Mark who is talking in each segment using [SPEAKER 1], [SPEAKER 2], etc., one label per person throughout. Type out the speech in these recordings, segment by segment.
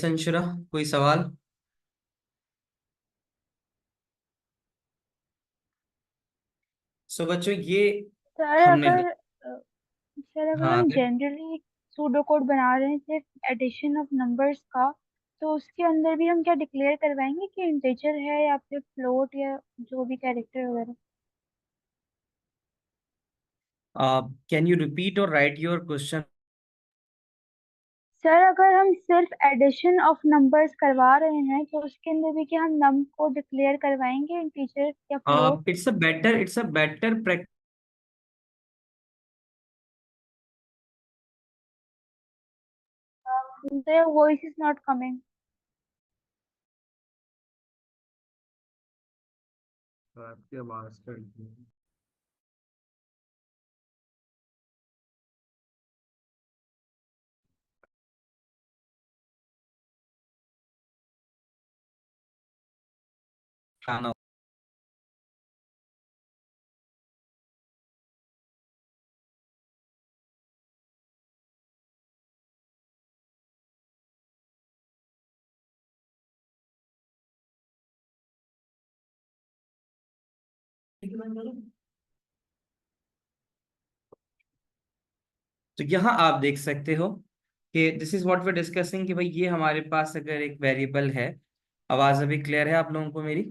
[SPEAKER 1] Yes Anshura, कोई सवाल? सो बच्चों ये
[SPEAKER 2] सर
[SPEAKER 1] हमने
[SPEAKER 2] अगर सर अगर
[SPEAKER 1] हाँ
[SPEAKER 2] हम
[SPEAKER 1] आगे।
[SPEAKER 2] जनरली सूडो कोड बना रहे हैं सिर्फ एडिशन ऑफ नंबर्स का, तो उसके अंदर भी हम क्या डिक्लेयर करवाएंगे कि इंटीजर है या फिर फ्लोट या जो भी कैरेक्टर वगैरह?
[SPEAKER 1] कैन यू रिपीट और राइट योर क्वेश्चन?
[SPEAKER 2] सर अगर हम सिर्फ एडिशन ऑफ नंबर्स करवा रहे हैं तो उसके अंदर भी क्या हम नम को डिक्लेयर करवाएंगे इंटीजर या float?
[SPEAKER 1] It's a better practice.
[SPEAKER 2] their voice is not coming.
[SPEAKER 1] आपकी आवाज कट खाना। तो यहाँ आप देख सकते हो कि this is what we discussing कि भाई ये हमारे पास अगर एक वेरिएबल है। आवाज अभी क्लियर है आप लोगों को मेरी?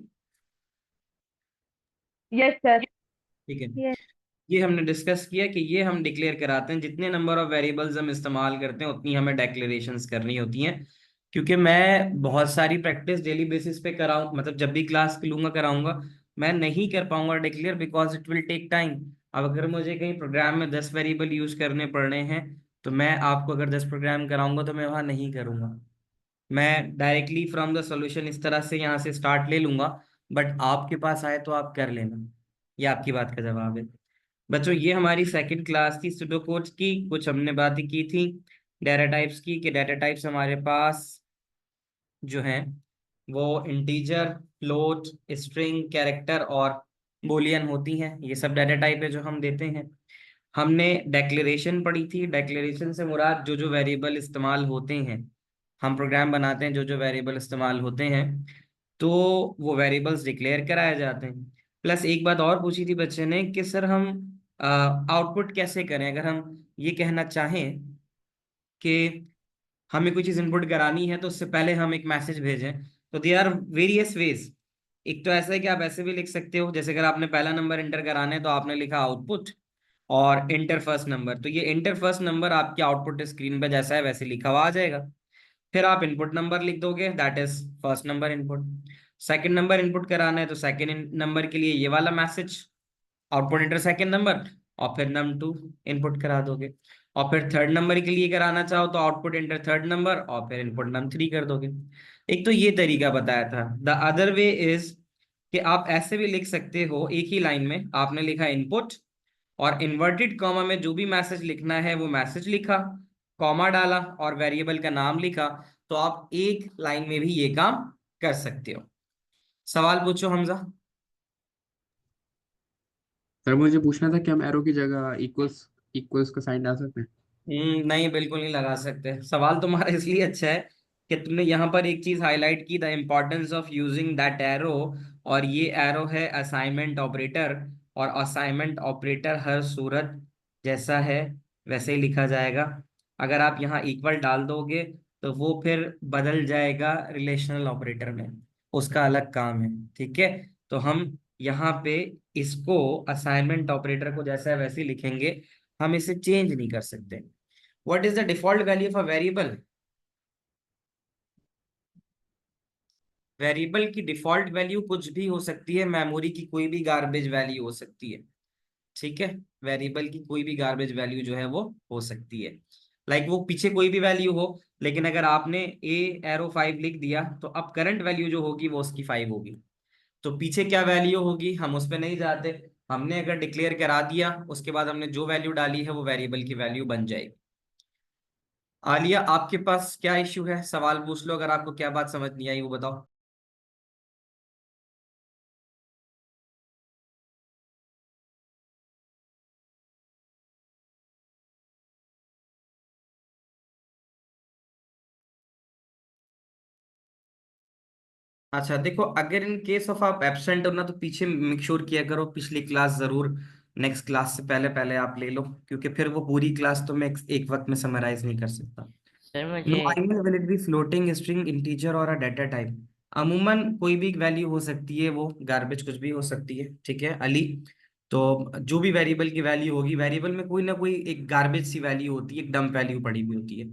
[SPEAKER 2] Yes sir.
[SPEAKER 1] ठीक है।
[SPEAKER 2] यस।
[SPEAKER 1] ये हमने डिस्कस किया कि ये हम डिक्लेयर कराते हैं, जितने नंबर ऑफ वेरिएबल्स हम इस्तेमाल करते हैं उतनी हमें डेक्लेरेशंस करनी होती हैं। क्योंकि मैं बहुत सारी प्रैक्टिस डेली बेसिस पे कराऊं, मतलब जब भी क्लास लूंगा कराऊंगा, मैं नहीं कर पाऊंगा declare because it will take time. अब अगर मुझे कहीं प्रोग्राम में 10 वेरिएबल यूज करने पड़ रहे हैं, तो मैं आपको अगर 10 प्रोग्राम कराऊंगा तो मैं वहां नहीं करूंगा। मैं डायरेक्टली फ्रॉम द सॉल्यूशन इस तरह से यहाँ से स्टार्ट ले लूंगा। बट आपके पास आए तो आप कर लेना। ये आपकी बात का जवाब है। बच्चों ये हमारी सेकंड क्लास थी सुडोकोड्स की। कुछ हमने बातें की थी डाटा टाइप्स की, कि डाटा टाइप्स हमारे पास जो हैं वो इंटीजर, फ्लोट, स्ट्रिंग, कैरेक्टर और बोलियन होती हैं। ये सब डाटा टाइप है जो हम देते हैं। हमने डेक्लेरेशन पढ़ी थी। डेक्लेरेशन से मुराद जो जो वेरिएबल इस्तेमाल होते हैं, हम प्रोग्राम बनाते हैं जो जो वेरिएबल इस्तेमाल होते हैं, तो वो वेरिएबल्स डिक्लेयर कराए जाते हैं। प्लस एक बात और पूछी थी बच्चे ने कि सर हम आउटपुट कैसे करें अगर हम ये कहना चाहें कि हमें कोई चीज इनपुट करानी है तो उससे पहले हम एक मैसेज भेजें। तो देयर आर वेरियस वेज। एक तो ऐसा है कि आप ऐसे भी लिख सकते हो, जैसे अगर आपने पहला नंबर इंटर कराना है तो आपने लिखा आउटपुट और इंटर फर्स्ट नंबर, तो ये इंटर फर्स्ट नंबर आपके आउटपुट स्क्रीन पे जैसा है वैसे लिखा हुआ आ जाएगा। फिर आप इनपुट नंबर लिख दोगे, that is first number input. Second number input कराना है तो सेकंड नंबर के लिए ये वाला message, output inter second number, और फिर num2 इनपुट करा दोगे। और फिर थर्ड नंबर के लिए कराना चाहो तो आउटपुट इंटर थर्ड नंबर और फिर इनपुट num3 कर दोगे। एक तो ये तरीका बताया था। द अदर वे इज कि आप ऐसे भी लिख सकते हो, एक ही लाइन में आपने लिखा इनपुट और इन्वर्टेड कॉमा में जो भी मैसेज लिखना है वो मैसेज लिखा, कॉमा डाला और वेरिएबल का नाम लिखा। तो आप एक लाइन में भी ये काम कर सकते हो। सवाल पूछो हमजा।
[SPEAKER 3] सर मुझे पूछना था कि हम एरो की जगह इक्वल्स इक्वल्स का साइन डाल सकते हैं?
[SPEAKER 1] नहीं, बिल्कुल नहीं लगा सकते। सवाल तुम्हारा इसलिए अच्छा है कि तुमने यहाँ पर एक चीज हाईलाइट की, the importance of using that arrow. और ये एरो है असाइनमेंट ऑपरेटर। और असाइनमेंट ऑपरेटर हर सूरत जैसा है वैसे ही लिखा जाएगा। अगर आप यहाँ इक्वल डाल दोगे तो वो फिर बदल जाएगा रिलेशनल ऑपरेटर में, उसका अलग काम है। ठीक है। तो हम यहाँ पे इसको असाइनमेंट ऑपरेटर को जैसा है वैसे ही लिखेंगे, हम इसे चेंज नहीं कर सकते। What is the default value of a variable? Variable की डिफॉल्ट वैल्यू कुछ भी हो सकती है, मेमोरी की कोई भी गार्बेज वैल्यू हो सकती है। ठीक है। वेरिएबल की कोई भी गार्बेज वैल्यू जो है वो हो सकती है। लाइक वो पीछे कोई भी वैल्यू हो, लेकिन अगर आपने A arrow 5 लिख दिया तो अब करंट वैल्यू जो होगी वो उसकी 5 होगी। तो पीछे क्या वैल्यू होगी हम उस पर नहीं जाते। हमने अगर डिक्लेयर करा दिया उसके बाद हमने जो वैल्यू डाली है वो वेरिएबल की वैल्यू बन जाएगी। आलिया आपके पास क्या इश्यू है? सवाल पूछ लो, अगर आपको क्या बात समझ नहीं आई वो बताओ। अच्छा देखो, अगर इन केस ऑफ आप एब्सेंट हो ना, तो पीछे मेक श्योर किया करो पिछली क्लास जरूर नेक्स्ट क्लास से पहले पहले आप ले लो, क्योंकि फिर वो पूरी क्लास तो मैं एक वक्त में समराइज नहीं कर सकता।
[SPEAKER 4] सर मुझे
[SPEAKER 1] normal will it be floating string integer और अ डाटा टाइप। अमूमन कोई भी वैल्यू हो सकती है, वो गार्बेज कुछ भी हो सकती है, ठीक है अली। तो जो भी वेरिएबल की वैल्यू होगी, वेरिएबल में कोई ना कोई एक गार्बेज सी वैल्यू होती है, एक डंप वैल्यू पड़ी हुई होती है।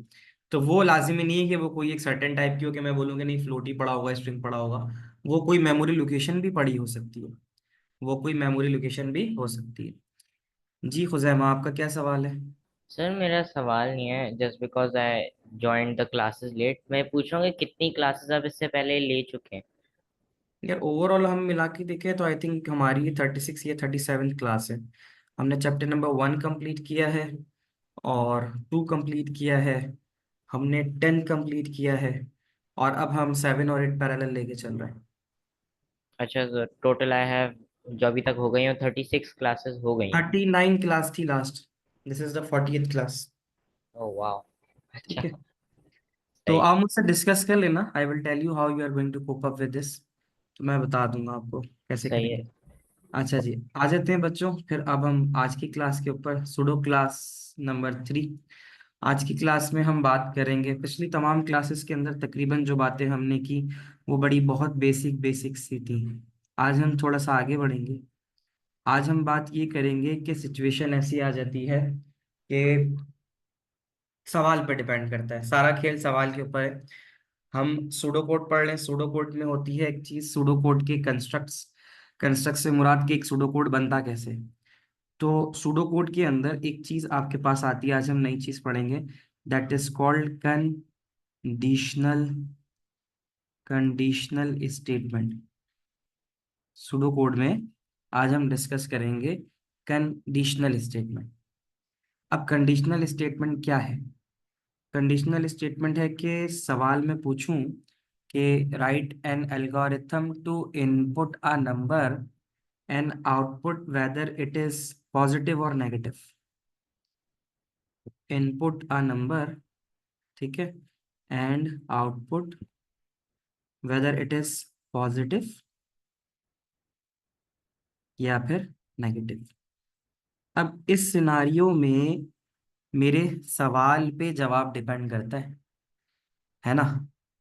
[SPEAKER 1] तो वो लाजिमी नहीं है कि वो कोई एक सर्टेन टाइप की हो, कि मैं बोलूंगा नहीं फ्लोट ही पड़ा होगा, स्ट्रिंग पड़ा होगा। वो कोई मेमोरी लोकेशन भी पड़ी हो सकती है, वो कोई मेमोरी लोकेशन भी हो सकती है। जी खुजैमा, आपका क्या सवाल है?
[SPEAKER 4] सर मेरा सवाल नहीं है, just because I join the classes late, मैं पूछूंगा कितनी क्लासेस आप इससे पहले ले चुके हैं।
[SPEAKER 1] यार ओवरऑल हम मिला के देखें तो आई थिंक हमारी 36 या 37 क्लास है। हमने चैप्टर नंबर 1 कंप्लीट किया है, और 2 कंप्लीट किया है, हमने 10 कंप्लीट किया है, और अब हम 7 और 8 पैरेलल लेके चल रहे हैं।
[SPEAKER 4] अच्छा सर, टोटल आई हैव जो अभी तक हो गई हैं 36 क्लासेस हो गई हैं।
[SPEAKER 1] 39 क्लास थी last, this is the 40th class.
[SPEAKER 4] Oh वाह।
[SPEAKER 1] ठीक
[SPEAKER 4] अच्छा।
[SPEAKER 1] है, तो
[SPEAKER 4] सही।
[SPEAKER 1] आप मुझसे डिस्कस कर लेना, I will tell you how you are going to cope up with this. तो मैं बता दूंगा आपको कैसे
[SPEAKER 4] सही
[SPEAKER 1] करेंगे।
[SPEAKER 4] है।
[SPEAKER 1] अच्छा जी, आ जाते हैं बच्चों, फिर अब हम आज की क्लास के ऊपर, सुडो क्लास नंबर 3। आज की क्लास में हम बात करेंगे, पिछली तमाम क्लासेस के अंदर तकरीबन जो बातें हमने की वो बड़ी बहुत बेसिक बेसिक सी थी। आज हम थोड़ा सा आगे बढ़ेंगे। आज हम बात ये करेंगे कि सिचुएशन ऐसी आ जाती है कि सवाल पे डिपेंड करता है, सारा खेल सवाल के ऊपर है। हम सूडो कोड पढ़ लें। सूडो कोड में होती है एक चीज, सूडो कोड के कंस्ट्रक्ट्स। कंस्ट्रक्ट से मुराद के एक सूडो कोड बनता कैसे। तो सूडो कोड के अंदर एक चीज आपके पास आती है, आज हम नई चीज पढ़ेंगे, that is called conditional conditional statement. Pseudo code में आज हम डिस्कस करेंगे कंडीशनल स्टेटमेंट। अब कंडीशनल स्टेटमेंट क्या है? कंडीशनल स्टेटमेंट है कि सवाल में पूछूं कि write an algorithm to input a number and output whether it is positive और नेगेटिव। इनपुट अ नंबर, ठीक है, and output whether it is positive या फिर नेगेटिव। अब इस सिनारियो में मेरे सवाल पे जवाब डिपेंड करता है ना।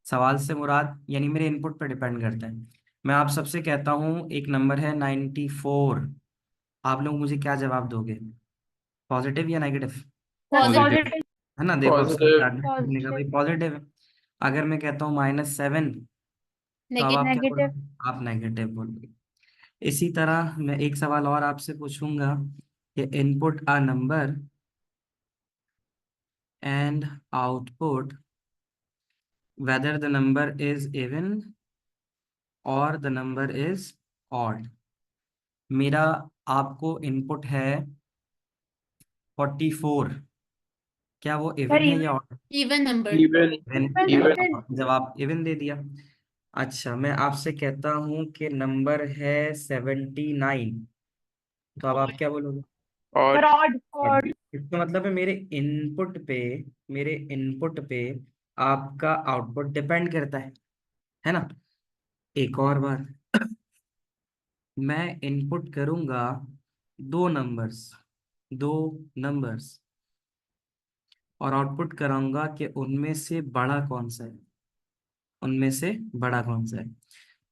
[SPEAKER 1] सवाल से मुराद यानी मेरे इनपुट पे डिपेंड करता है। मैं आप सबसे कहता हूँ एक नंबर है 94, आप लोग मुझे क्या जवाब दोगे? पॉजिटिव या नेगेटिव?
[SPEAKER 2] Sir
[SPEAKER 3] positive.
[SPEAKER 2] पॉजिटिव।
[SPEAKER 1] है ना, देखो अब सब
[SPEAKER 5] पॉजिटिव।
[SPEAKER 1] हमने कहा भाई
[SPEAKER 2] पॉजिटिव।
[SPEAKER 1] पॉजिटिव है। अगर मैं कहता हूँ -7, तो अब आप क्या
[SPEAKER 2] नेगेटिव।
[SPEAKER 1] बोलोगे? आप नेगेटिव बोलोगे। इसी तरह मैं एक सवाल और आपसे पूछूंगा कि input a number and output whether the number is even or the number is odd। मेरा आपको इनपुट है 44, क्या वो
[SPEAKER 2] सर
[SPEAKER 1] इवन है या odd?
[SPEAKER 5] Even number.
[SPEAKER 3] Even.
[SPEAKER 1] Even
[SPEAKER 2] even
[SPEAKER 1] है
[SPEAKER 2] है
[SPEAKER 1] ना,
[SPEAKER 3] इवन।
[SPEAKER 2] सर।
[SPEAKER 1] अब जवाब इवन दे दिया। अच्छा, मैं आपसे कहता हूँ कि नंबर है 79, तो अब आप क्या बोलोगे?
[SPEAKER 2] सर
[SPEAKER 3] और
[SPEAKER 2] ऑड।
[SPEAKER 1] Odd। इसका मतलब है मेरे इनपुट पे आपका आउटपुट डिपेंड करता है ना। एक और बात, मैं इनपुट करूंगा दो नंबर्स दो नंबर्स और आउटपुट कराऊंगा कि उनमें से बड़ा कौन सा है, उनमें से बड़ा कौन सा है।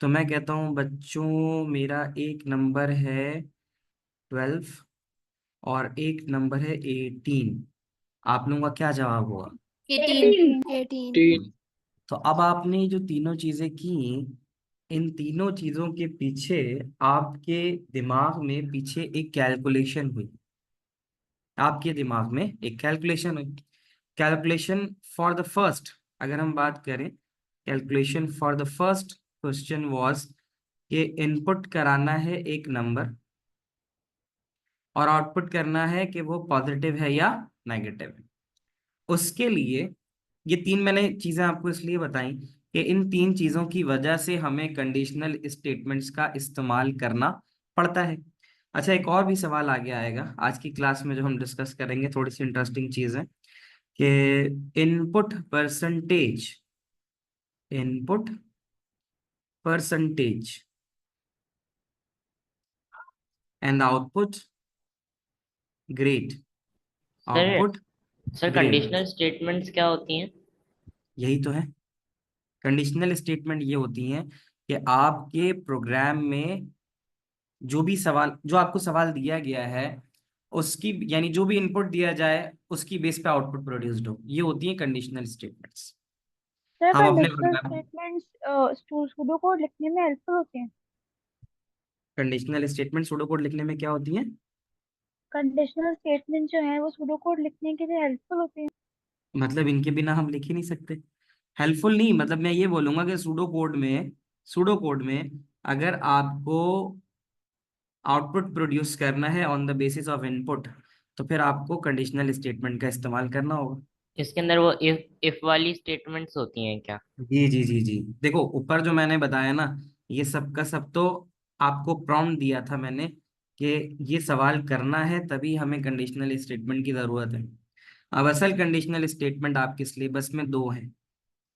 [SPEAKER 1] तो मैं कहता हूं बच्चों, मेरा एक नंबर है 12 और एक नंबर है 18, आप लोगों का क्या जवाब होगा?
[SPEAKER 5] 18।
[SPEAKER 2] 18।
[SPEAKER 5] 18।
[SPEAKER 3] तीन।
[SPEAKER 1] तो अब आपने जो तीनों चीजें की, इन तीनों चीजों के पीछे आपके दिमाग में पीछे एक कैलकुलेशन हुई। आपके दिमाग में एक कैलकुलेशन हुई। कैलकुलेशन फॉर द फर्स्ट, अगर हम बात करें, calculation for the first question was कि इनपुट कराना है एक नंबर और आउटपुट करना है कि वो पॉजिटिव है या नेगेटिव है। उसके लिए ये तीन मैंने चीजें आपको इसलिए बताई कि इन तीन चीजों की वजह से हमें कंडीशनल स्टेटमेंट्स का इस्तेमाल करना पड़ता है। अच्छा, एक और भी सवाल आगे आएगा आज की क्लास में जो हम डिस्कस करेंगे, थोड़ी सी इंटरेस्टिंग चीज है कि input percentage and output grade,
[SPEAKER 4] sir
[SPEAKER 1] output
[SPEAKER 4] sir
[SPEAKER 1] grade,
[SPEAKER 4] conditional statements क्या होती हैं?
[SPEAKER 1] यही तो है। कंडीशनल स्टेटमेंट ये होती हैं कि आपके प्रोग्राम में जो भी सवाल, जो आपको सवाल दिया गया है उसकी, यानी जो भी इनपुट दिया जाए उसकी बेस पे आउटपुट प्रोड्यूस्ड हो, ये होती है कंडीशनल स्टेटमेंट्स।
[SPEAKER 2] सर
[SPEAKER 1] हम अपने
[SPEAKER 2] conditional
[SPEAKER 1] program,
[SPEAKER 2] statements pseudo code लिखने में हेल्पफुल होते हैं।
[SPEAKER 1] कंडीशनल स्टेटमेंट सूडो कोड लिखने में क्या होती है?
[SPEAKER 2] कंडीशनल स्टेटमेंट जो है वो सूडो कोड लिखने के लिए हेल्पफुल होते हैं।
[SPEAKER 1] मतलब इनके बिना हम लिख ही नहीं सकते। हेल्पफुल नहीं, मतलब मैं ये बोलूंगा कि सूडो कोड में अगर आपको आउटपुट प्रोड्यूस करना है on the basis of input, तो फिर आपको कंडीशनल स्टेटमेंट का इस्तेमाल करना होगा।
[SPEAKER 4] इसके अंदर वो इफ वाली स्टेटमेंट्स होती हैं क्या?
[SPEAKER 1] जी जी जी जी, देखो ऊपर जो मैंने बताया ना, ये सब का सब तो आपको प्रॉम्प्ट दिया था मैंने कि ये सवाल करना है, तभी हमें कंडीशनल स्टेटमेंट की जरूरत है। अब असल कंडीशनल स्टेटमेंट आपके सिलेबस में दो है,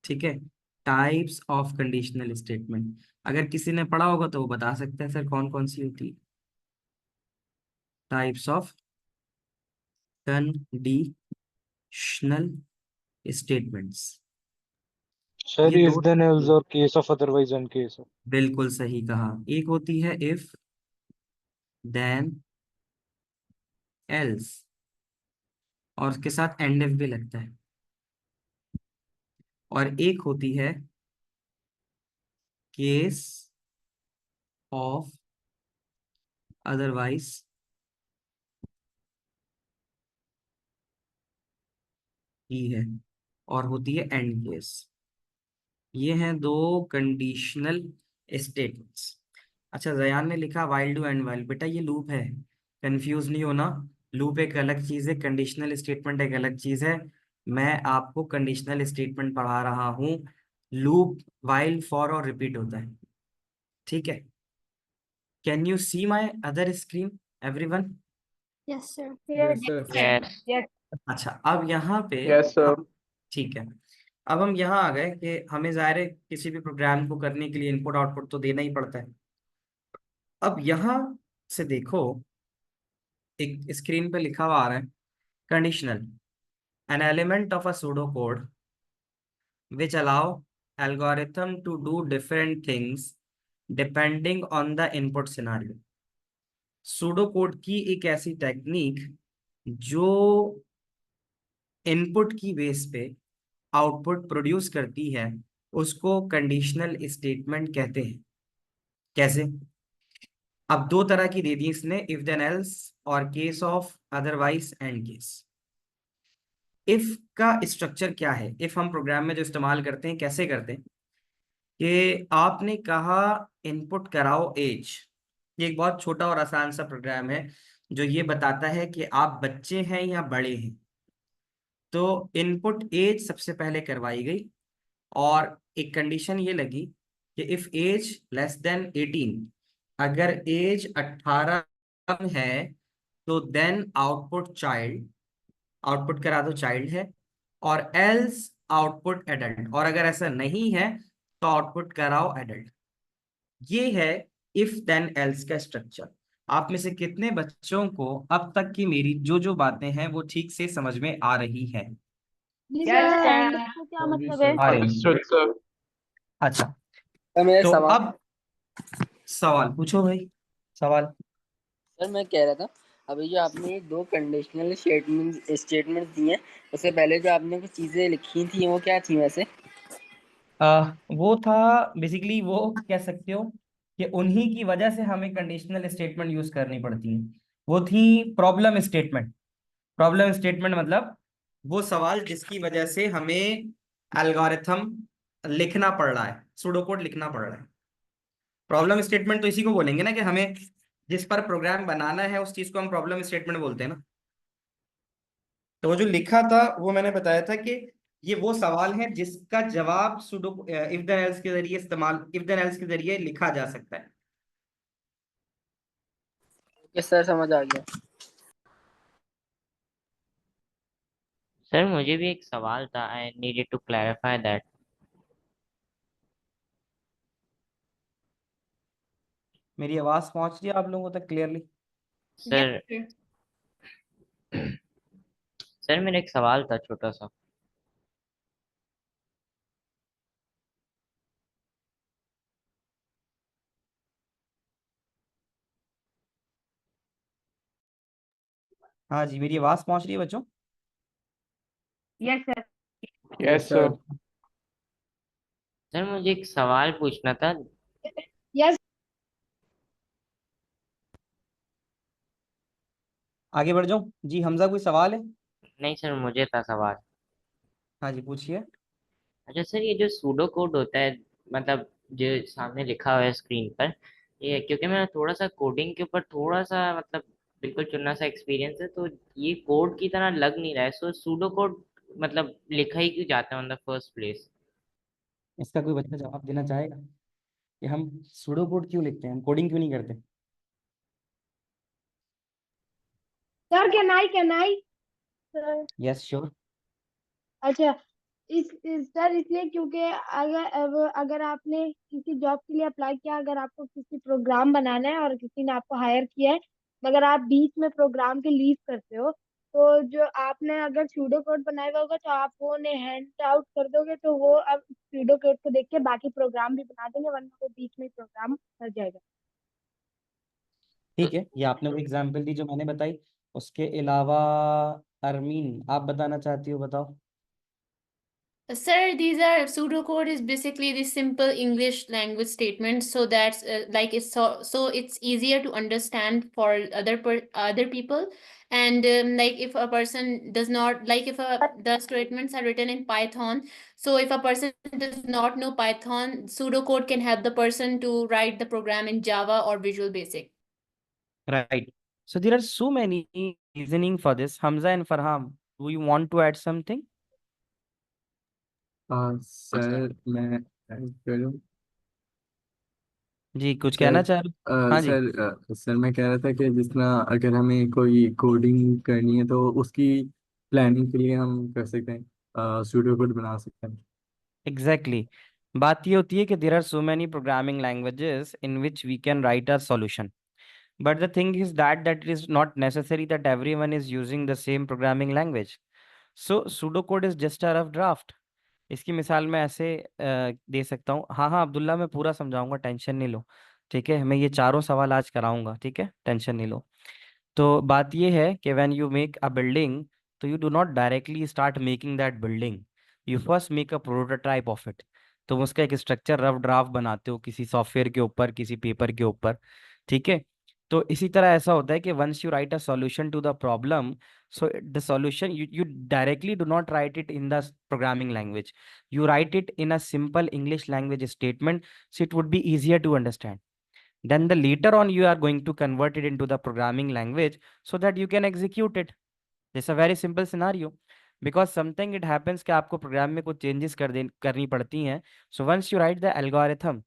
[SPEAKER 1] ठीक है? टाइप्स ऑफ कंडीशनल स्टेटमेंट, अगर किसी ने पढ़ा होगा तो वो बता सकते हैं सर कौन कौन सी होती है। Types of conditional statements,
[SPEAKER 5] sir
[SPEAKER 1] ये
[SPEAKER 5] इफ
[SPEAKER 1] दो,
[SPEAKER 5] देन एल्स और case of otherwise and case.
[SPEAKER 1] बिल्कुल सही कहा। एक होती है इफ देन एल्स, और उसके साथ एंड इफ भी लगता है। और एक होती है केस ऑफ अदरवाइज, ही है, और होती है एंड केस। ये हैं दो कंडीशनल स्टेटमेंट्स। अच्छा, जयान ने लिखा वाइल डू एंड वाइल, बेटा ये लूप है, कंफ्यूज नहीं होना। लूप एक अलग चीज है, कंडीशनल स्टेटमेंट एक अलग चीज है। मैं आपको कंडीशनल स्टेटमेंट पढ़ा रहा हूँ। लूप वाइल फॉर और रिपीट होता है, ठीक है? Can you see my other screen everyone?
[SPEAKER 6] Yes, sir.
[SPEAKER 2] Yes,
[SPEAKER 3] yes sir.
[SPEAKER 2] sir.
[SPEAKER 4] Yes.
[SPEAKER 2] Yes.
[SPEAKER 1] अच्छा, अब यहाँ पे
[SPEAKER 5] यस सर।
[SPEAKER 1] हम, ठीक है, अब हम यहाँ आ गए कि हमें ज़ाहिर है किसी भी प्रोग्राम को करने के लिए इनपुट आउटपुट तो देना ही पड़ता है। अब यहाँ से देखो, एक स्क्रीन पे लिखा हुआ आ रहा है conditional, an element of a pseudo code which allow algorithm to do different things depending on the input scenario. Pseudo code की एक ऐसी टेक्निक जो इनपुट की बेस पे आउटपुट प्रोड्यूस करती है, उसको कंडीशनल स्टेटमेंट कहते हैं। कैसे? अब दो तरह की दे दी इसने, इफ देन एल्स और case of otherwise and case. If का स्ट्रक्चर क्या है? इफ हम प्रोग्राम में जो इस्तेमाल करते हैं, कैसे करते हैं कि आपने कहा इनपुट कराओ एज। ये एक बहुत छोटा और आसान सा प्रोग्राम है जो ये बताता है कि आप बच्चे हैं या बड़े हैं। तो इनपुट एज सबसे पहले करवाई गई, और एक कंडीशन ये लगी कि इफ एज लेस देन 18, अगर एज 18 है तो देन आउटपुट चाइल्ड, आउटपुट करा दो चाइल्ड है, और एल्स आउटपुट एडल्ट, और अगर ऐसा नहीं है तो आउटपुट कराओ एडल्ट। ये है इफ देन एल्स का स्ट्रक्चर। आप में से कितने बच्चों को अब तक की मेरी जो जो बातें हैं वो ठीक से समझ में आ रही है?
[SPEAKER 2] Yes, sir. इसका क्या
[SPEAKER 3] हाँ जी
[SPEAKER 2] मतलब है?
[SPEAKER 3] सर।
[SPEAKER 1] आ रही है।
[SPEAKER 5] Understood sir.
[SPEAKER 1] अच्छा,
[SPEAKER 7] सर मेरा
[SPEAKER 1] तो
[SPEAKER 7] सवाल,
[SPEAKER 1] अब सवाल पूछो भाई, सवाल।
[SPEAKER 7] सर मैं कह रहा था अभी जो आपने दो कंडीशनल स्टेटमेंट दिए हैं, उससे पहले जो आपने कुछ चीजें लिखी थी वो क्या थी वैसे?
[SPEAKER 1] वो था बेसिकली, वो कह सकते हो कि उन्हीं की वजह से हमें कंडीशनल स्टेटमेंट यूज करनी पड़ती है। वो थी प्रॉब्लम स्टेटमेंट। प्रॉब्लम स्टेटमेंट मतलब वो सवाल जिसकी वजह से हमें एल्गोरिथम लिखना पड़ रहा है, सुडोकोड लिखना पड़ रहा है। प्रॉब्लम स्टेटमेंट तो इसी को बोलेंगे ना कि हमें जिस पर प्रोग्राम बनाना है उस चीज को हम प्रॉब्लम स्टेटमेंट बोलते हैं ना। तो वो जो लिखा था वो मैंने बताया था कि ये वो सवाल है जिसका जवाब सुडो इफ देन एल्स के जरिए इस्तेमाल, इफ देन एल्स के जरिए लिखा जा सकता है।
[SPEAKER 7] किस सर समझ आ गया।
[SPEAKER 4] सर मुझे भी एक सवाल था, I needed to clarify that.
[SPEAKER 1] मेरी आवाज पहुंच रही है आप लोगों तक क्लियरली?
[SPEAKER 4] सर सर मेरा एक सवाल था छोटा सा।
[SPEAKER 1] हाँ जी, मेरी आवाज पहुंच रही है बच्चों?
[SPEAKER 2] Yes sir.
[SPEAKER 5] Yes sir.
[SPEAKER 4] Sir मुझे एक सवाल पूछना था।
[SPEAKER 2] यस।
[SPEAKER 1] आगे बढ़ जाऊं जी? हमजा कोई सवाल है?
[SPEAKER 4] नहीं सर, मुझे था सवाल।
[SPEAKER 1] हाँ जी, पूछिए।
[SPEAKER 4] अच्छा सर, ये जो सूडो कोड होता है, मतलब जो सामने लिखा हुआ है स्क्रीन पर, ये क्योंकि मैं थोड़ा सा कोडिंग के ऊपर थोड़ा सा मतलब बिल्कुल चुना सा एक्सपीरियंस है, तो ये कोड की तरह लग नहीं रहा है। सो सूडो कोड मतलब लिखा ही क्यों जाता है ऑन द फर्स्ट प्लेस?
[SPEAKER 1] इसका कोई बच्चा जवाब देना चाहेगा कि हम सूडो कोड क्यों लिखते हैं, हम कोडिंग क्यों नहीं करते?
[SPEAKER 2] Sir can I sir.
[SPEAKER 1] Yes sure.
[SPEAKER 2] अच्छा, सर इसलिए क्योंकि अगर आपने किसी जॉब के लिए अप्लाई किया, अगर आपको किसी प्रोग्राम बनाना है और किसी ने आपको हायर किया है, मगर आप बीच में प्रोग्राम के लीव करते हो, तो जो आपने अगर सूडो कोड बनाया हुआ होगा तो आप वो उन्हें हैंड आउट कर दोगे, तो वो अब सूडो कोड को देख के बाकी प्रोग्राम भी बना देंगे, वरना वो बीच में प्रोग्राम कर जाएगा।
[SPEAKER 4] तो
[SPEAKER 1] ठीक है, ये आपने वो एग्जाम्पल दी जो मैंने बताई। उसके अलावा अरमीन, आप बताना चाहती हो, बताओ।
[SPEAKER 6] Sir, these are pseudocode is basically the simple English language statements, so that's like so it's easier to understand for other people. And like if a person does not like if the statements are written in Python, so if a person does not know Python, pseudocode can help the person to write the program in Java or Visual Basic.
[SPEAKER 1] Right. So there are so many reasoning for this. Hamza and Farham, do you want to add something?
[SPEAKER 3] Sir मैं करूँ?
[SPEAKER 1] जी, कुछ
[SPEAKER 3] sir
[SPEAKER 1] कहना चाह रहे हो? हाँ जी।
[SPEAKER 3] Sir मैं कह रहा था कि जितना अगर हमें कोई कोडिंग करनी है तो उसकी प्लानिंग के लिए हम कर सकते हैं, सूडो कोड बना सकते हैं।
[SPEAKER 1] एग्जैक्टली बात ये होती है कि there are so many programming languages in which we can write a solution. But the thing is that it is not necessary that everyone is using the same programming language. So pseudocode is just a rough draft. इसकी मिसाल मैं ऐसे दे सकता हूँ. हाँ हाँ अब्दुल्ला, मैं पूरा समझाऊंगा, टेंशन नहीं लो. ठीक है, मैं ये चारों सवाल आज कराऊंगा. ठीक है, टेंशन नहीं लो. तो बात ये है कि when you make a building, तो you do not directly start making that building. You first make a prototype of it. तुम उसका एक स्ट्रक्चर रफ ड्राफ्ट बनाते हो किसी सॉफ्टवेयर के ऊपर, किसी पेपर के ऊपर. ठीक है. तो इसी तरह ऐसा होता है कि once you write a solution to the problem, so the solution you directly do not write it in the programming language. You write it in a simple English language statement, so it would be easier to understand. Then the later on you are going to convert it into the programming language so that you can execute it. This is a very simple scenario. Because something it happens कि आपको programme में कुछ changes करनी पड़ती हैं. So once you write the algorithm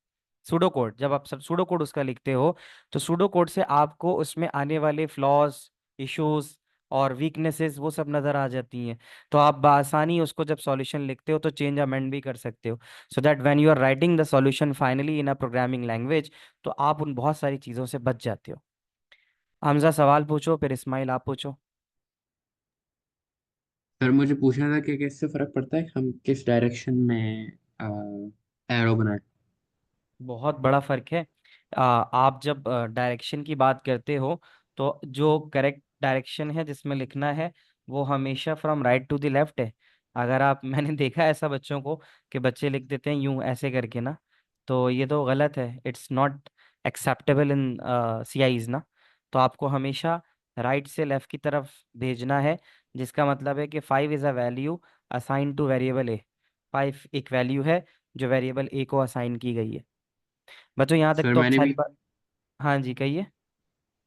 [SPEAKER 1] pseudo code, जब आप सब सूडो कोड उसका लिखते हो, तो सूडो कोड से आपको उसमें आने वाले फ्लॉज, इश्यूज और वीकनेसेस वो सब नज़र आ जाती हैं. तो आप बआसानी उसको जब सॉल्यूशन लिखते हो तो चेंज अमेंड भी कर सकते हो, so that when you are writing the solution finally in a programming language, तो आप उन बहुत सारी चीज़ों से बच जाते हो. हमजा सवाल पूछो, फिर इस्माइल आप पूछो.
[SPEAKER 3] सर मुझे पूछना था कि किससे फर्क पड़ता है हम किस डायरेक्शन में एरो बनाए।
[SPEAKER 1] बहुत बड़ा फर्क है. आप जब डायरेक्शन की बात करते हो, तो जो करेक्ट डायरेक्शन है जिसमें लिखना है, वो हमेशा from right to the left है. अगर आप मैंने देखा है ऐसा बच्चों को कि बच्चे लिख देते हैं यूं ऐसे करके ना, तो ये तो गलत है. इट्स नॉट एक्सेप्टेबल इन सीआईज ना. तो आपको हमेशा राइट से लेफ्ट की तरफ भेजना है, जिसका मतलब है कि 5 is a value assign to variable a. 5 एक वैल्यू है जो वेरिएबल ए को असाइन की गई है. बच्चों यहाँ तक
[SPEAKER 3] सर
[SPEAKER 1] तो अब
[SPEAKER 3] मैंने
[SPEAKER 1] सारी
[SPEAKER 3] भी
[SPEAKER 1] बात. हाँ जी, कहिए.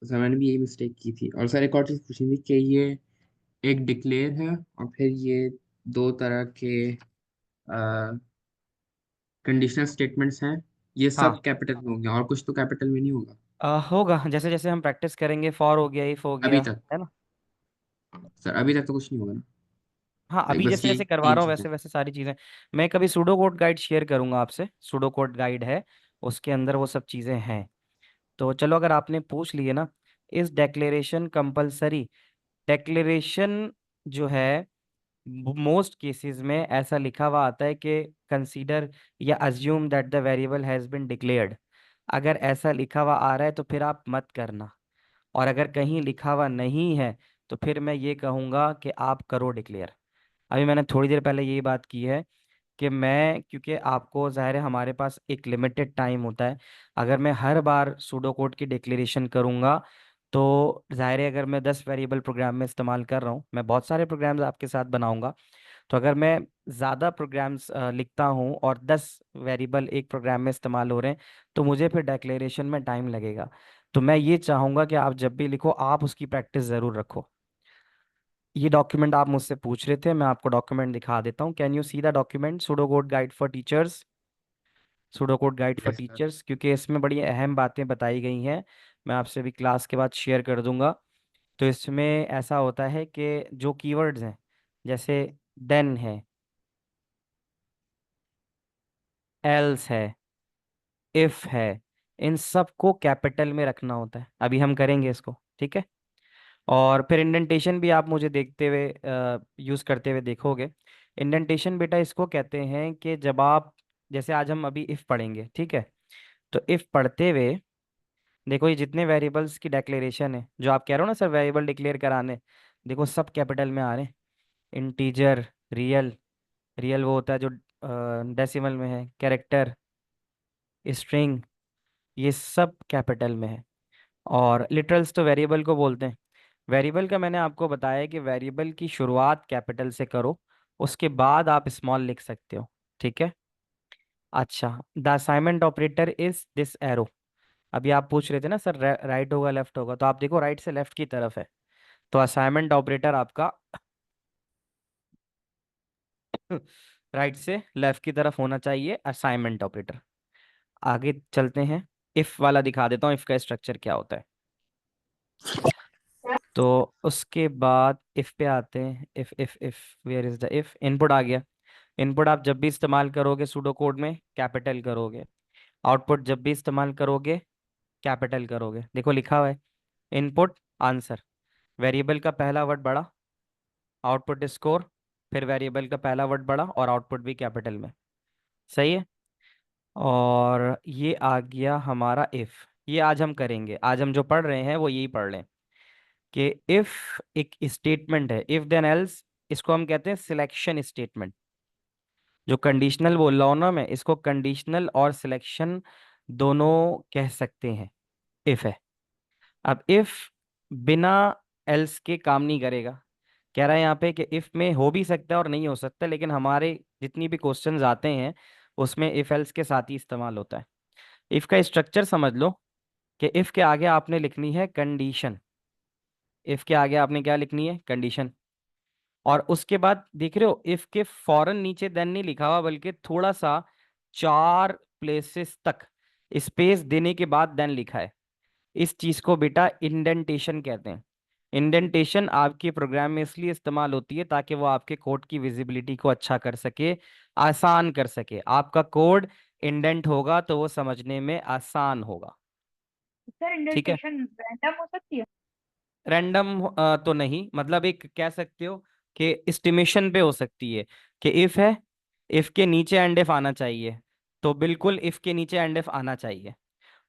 [SPEAKER 3] सर मैंने भी यही मिस्टेक की थी। और सर एक और चीज़ पूछनी थी कि ये एक डिक्लेयर है और फिर ये दो तरह के कंडीशनल स्टेटमेंट्स हैं, ये सब
[SPEAKER 1] हाँ.
[SPEAKER 3] कैपिटल में होंगे और कुछ तो कैपिटल में नहीं होगा
[SPEAKER 1] होगा, जैसे जैसे हम प्रैक्टिस करेंगे. फॉर हो गया, इफ हो
[SPEAKER 3] अभी
[SPEAKER 1] गया,
[SPEAKER 3] तक।
[SPEAKER 1] है ना.
[SPEAKER 3] सर अभी तक तो कुछ नहीं होगा ना,
[SPEAKER 1] हाँ,
[SPEAKER 3] लाइक
[SPEAKER 1] अभी
[SPEAKER 3] बस
[SPEAKER 1] जैसे
[SPEAKER 3] ये
[SPEAKER 1] जैसे करवा
[SPEAKER 3] तीन
[SPEAKER 1] रहा हूँ
[SPEAKER 3] चीज़ें।
[SPEAKER 1] वैसे वैसे सारी चीज़ें. मैं कभी सूडो कोड गाइड शेयर करूंगा आपसे. सूडो कोड गाइड है, उसके अंदर वो सब चीज़ें हैं. तो चलो, अगर आपने पूछ लिए ना, इस डेक्लेरेशन कंपलसरी, डेक्लेरेशन जो है मोस्ट केसेस में ऐसा लिखा हुआ आता है कि कंसीडर या assume that the variable has been declared. अगर ऐसा लिखा हुआ आ रहा है तो फिर आप मत करना, और अगर कहीं लिखा हुआ नहीं है तो फिर मैं ये कहूँगा कि आप करो डिक्लेयर। अभी मैंने थोड़ी देर पहले यही बात की है कि मैं, क्योंकि आपको ज़ाहिर है हमारे पास एक लिमिटेड टाइम होता है, अगर मैं हर बार सूडो कोड की डिक्लेरेशन करूँगा तो ज़ाहिर है अगर मैं 10 वेरिएबल प्रोग्राम में इस्तेमाल कर रहा हूँ, मैं बहुत सारे प्रोग्राम्स आपके साथ बनाऊंगा, तो अगर मैं ज़्यादा प्रोग्राम्स लिखता हूँ और 10 वेरिएबल एक प्रोग्राम में इस्तेमाल हो रहे हैं तो मुझे फिर डिक्लेरेशन में टाइम लगेगा। तो मैं ये चाहूँगा कि आप जब भी लिखो आप उसकी प्रैक्टिस ज़रूर रखो। ये डॉक्यूमेंट आप मुझसे पूछ रहे थे, मैं आपको डॉक्यूमेंट दिखा देता हूँ। Can you see the document, pseudo code guide for teachers? Pseudo code guide for
[SPEAKER 3] yes sir.
[SPEAKER 1] Teachers, क्योंकि इसमें बड़ी अहम बातें बताई गई हैं, मैं आपसे भी क्लास के बाद शेयर कर दूंगा। तो इसमें ऐसा होता है कि जो कीवर्ड्स हैं, जैसे देन है, एल्स है, इफ है, इन सब को कैपिटल में रखना होता है। अभी हम करेंगे इसको, ठीक है। और फिर इंडेंटेशन भी आप मुझे देखते हुए यूज़ करते हुए देखोगे। इंडेंटेशन बेटा इसको कहते हैं कि जब आप, जैसे आज हम अभी इफ पढ़ेंगे, ठीक है, तो इफ पढ़ते हुए देखो, ये जितने वेरिएबल्स की डिक्लेरेशन है जो आप कह रहे हो ना सर वेरिएबल डिक्लेयर कराने, देखो सब कैपिटल में आ रहे हैं। इंटीजर, रियल, रियल वो होता है जो डेसिमल में है, कैरेक्टर, स्ट्रिंग, ये सब कैपिटल में है। और लिटरल्स तो वेरिएबल को बोलते हैं। वेरिएबल का मैंने आपको बताया कि वेरिएबल की शुरुआत कैपिटल से करो, उसके बाद आप स्मॉल लिख सकते हो, ठीक है। अच्छा, the assignment operator is this arrow. अभी आप पूछ रहे थे ना सर राइट होगा लेफ्ट होगा, तो आप देखो राइट से लेफ्ट की तरफ है, तो असाइनमेंट ऑपरेटर आपका राइट से लेफ्ट की तरफ होना चाहिए असाइनमेंट ऑपरेटर। आगे चलते हैं, इफ वाला दिखा देता हूँ, इफ का स्ट्रक्चर क्या होता है। तो उसके बाद इफ पे आते हैं, if where is the if, input आ गया। इनपुट आप जब भी इस्तेमाल करोगे सूडो कोड में कैपिटल करोगे, आउटपुट जब भी इस्तेमाल करोगे कैपिटल करोगे। देखो लिखा हुआ है इनपुट आंसर, वेरिएबल का पहला वर्ड बड़ा, आउटपुट स्कोर, फिर वेरिएबल का पहला वर्ड बड़ा और आउटपुट भी कैपिटल में, सही है। और ये आ गया हमारा इफ। ये आज हम करेंगे, आज हम जो पढ़ रहे हैं वो यही पढ़ लें कि इफ एक स्टेटमेंट है, इफ देन एल्स, इसको हम कहते हैं सिलेक्शन स्टेटमेंट। जो कंडीशनल बोल रहा हूँ ना मैं, इसको कंडीशनल और सिलेक्शन दोनों कह सकते हैं, इफ है। अब इफ बिना एल्स के काम नहीं करेगा। कह रहा है यहाँ पे कि इफ में हो भी सकता है और नहीं हो सकता, लेकिन हमारे जितनी भी क्वेश्चंस आते हैं उसमें इफ एल्स के साथ ही इस्तेमाल होता है। इफ का स्ट्रक्चर समझ लो कि इफ के आगे आपने लिखनी है कंडीशन। इफ के आगे आपने क्या लिखनी है, कंडीशन। और उसके बाद देख रहे हो इफ के फौरन नीचे देन नहीं लिखा हुआ, बल्कि थोड़ा सा 4 प्लेसेस तक स्पेस देने के बाद देन लिखा है। इस चीज को बेटा इंडेंटेशन कहते हैं। इंडेंटेशन आपके प्रोग्राम में इसलिए इस्तेमाल होती है ताकि वो आपके कोड की विजिबिलिटी को अच्छा कर सके, आसान कर सके। आपका कोड इंडेंट होगा तो वो समझने में आसान होगा,
[SPEAKER 2] सर
[SPEAKER 1] ठीक है।
[SPEAKER 2] इंडेंटेशन रैंडम हो सकती है?
[SPEAKER 1] रैंडम तो नहीं, मतलब एक कह सकते हो कि एस्टिमेशन पे हो सकती है कि इफ है, इफ के नीचे एंड इफ आना चाहिए, तो बिल्कुल इफ के नीचे एंड इफ आना चाहिए।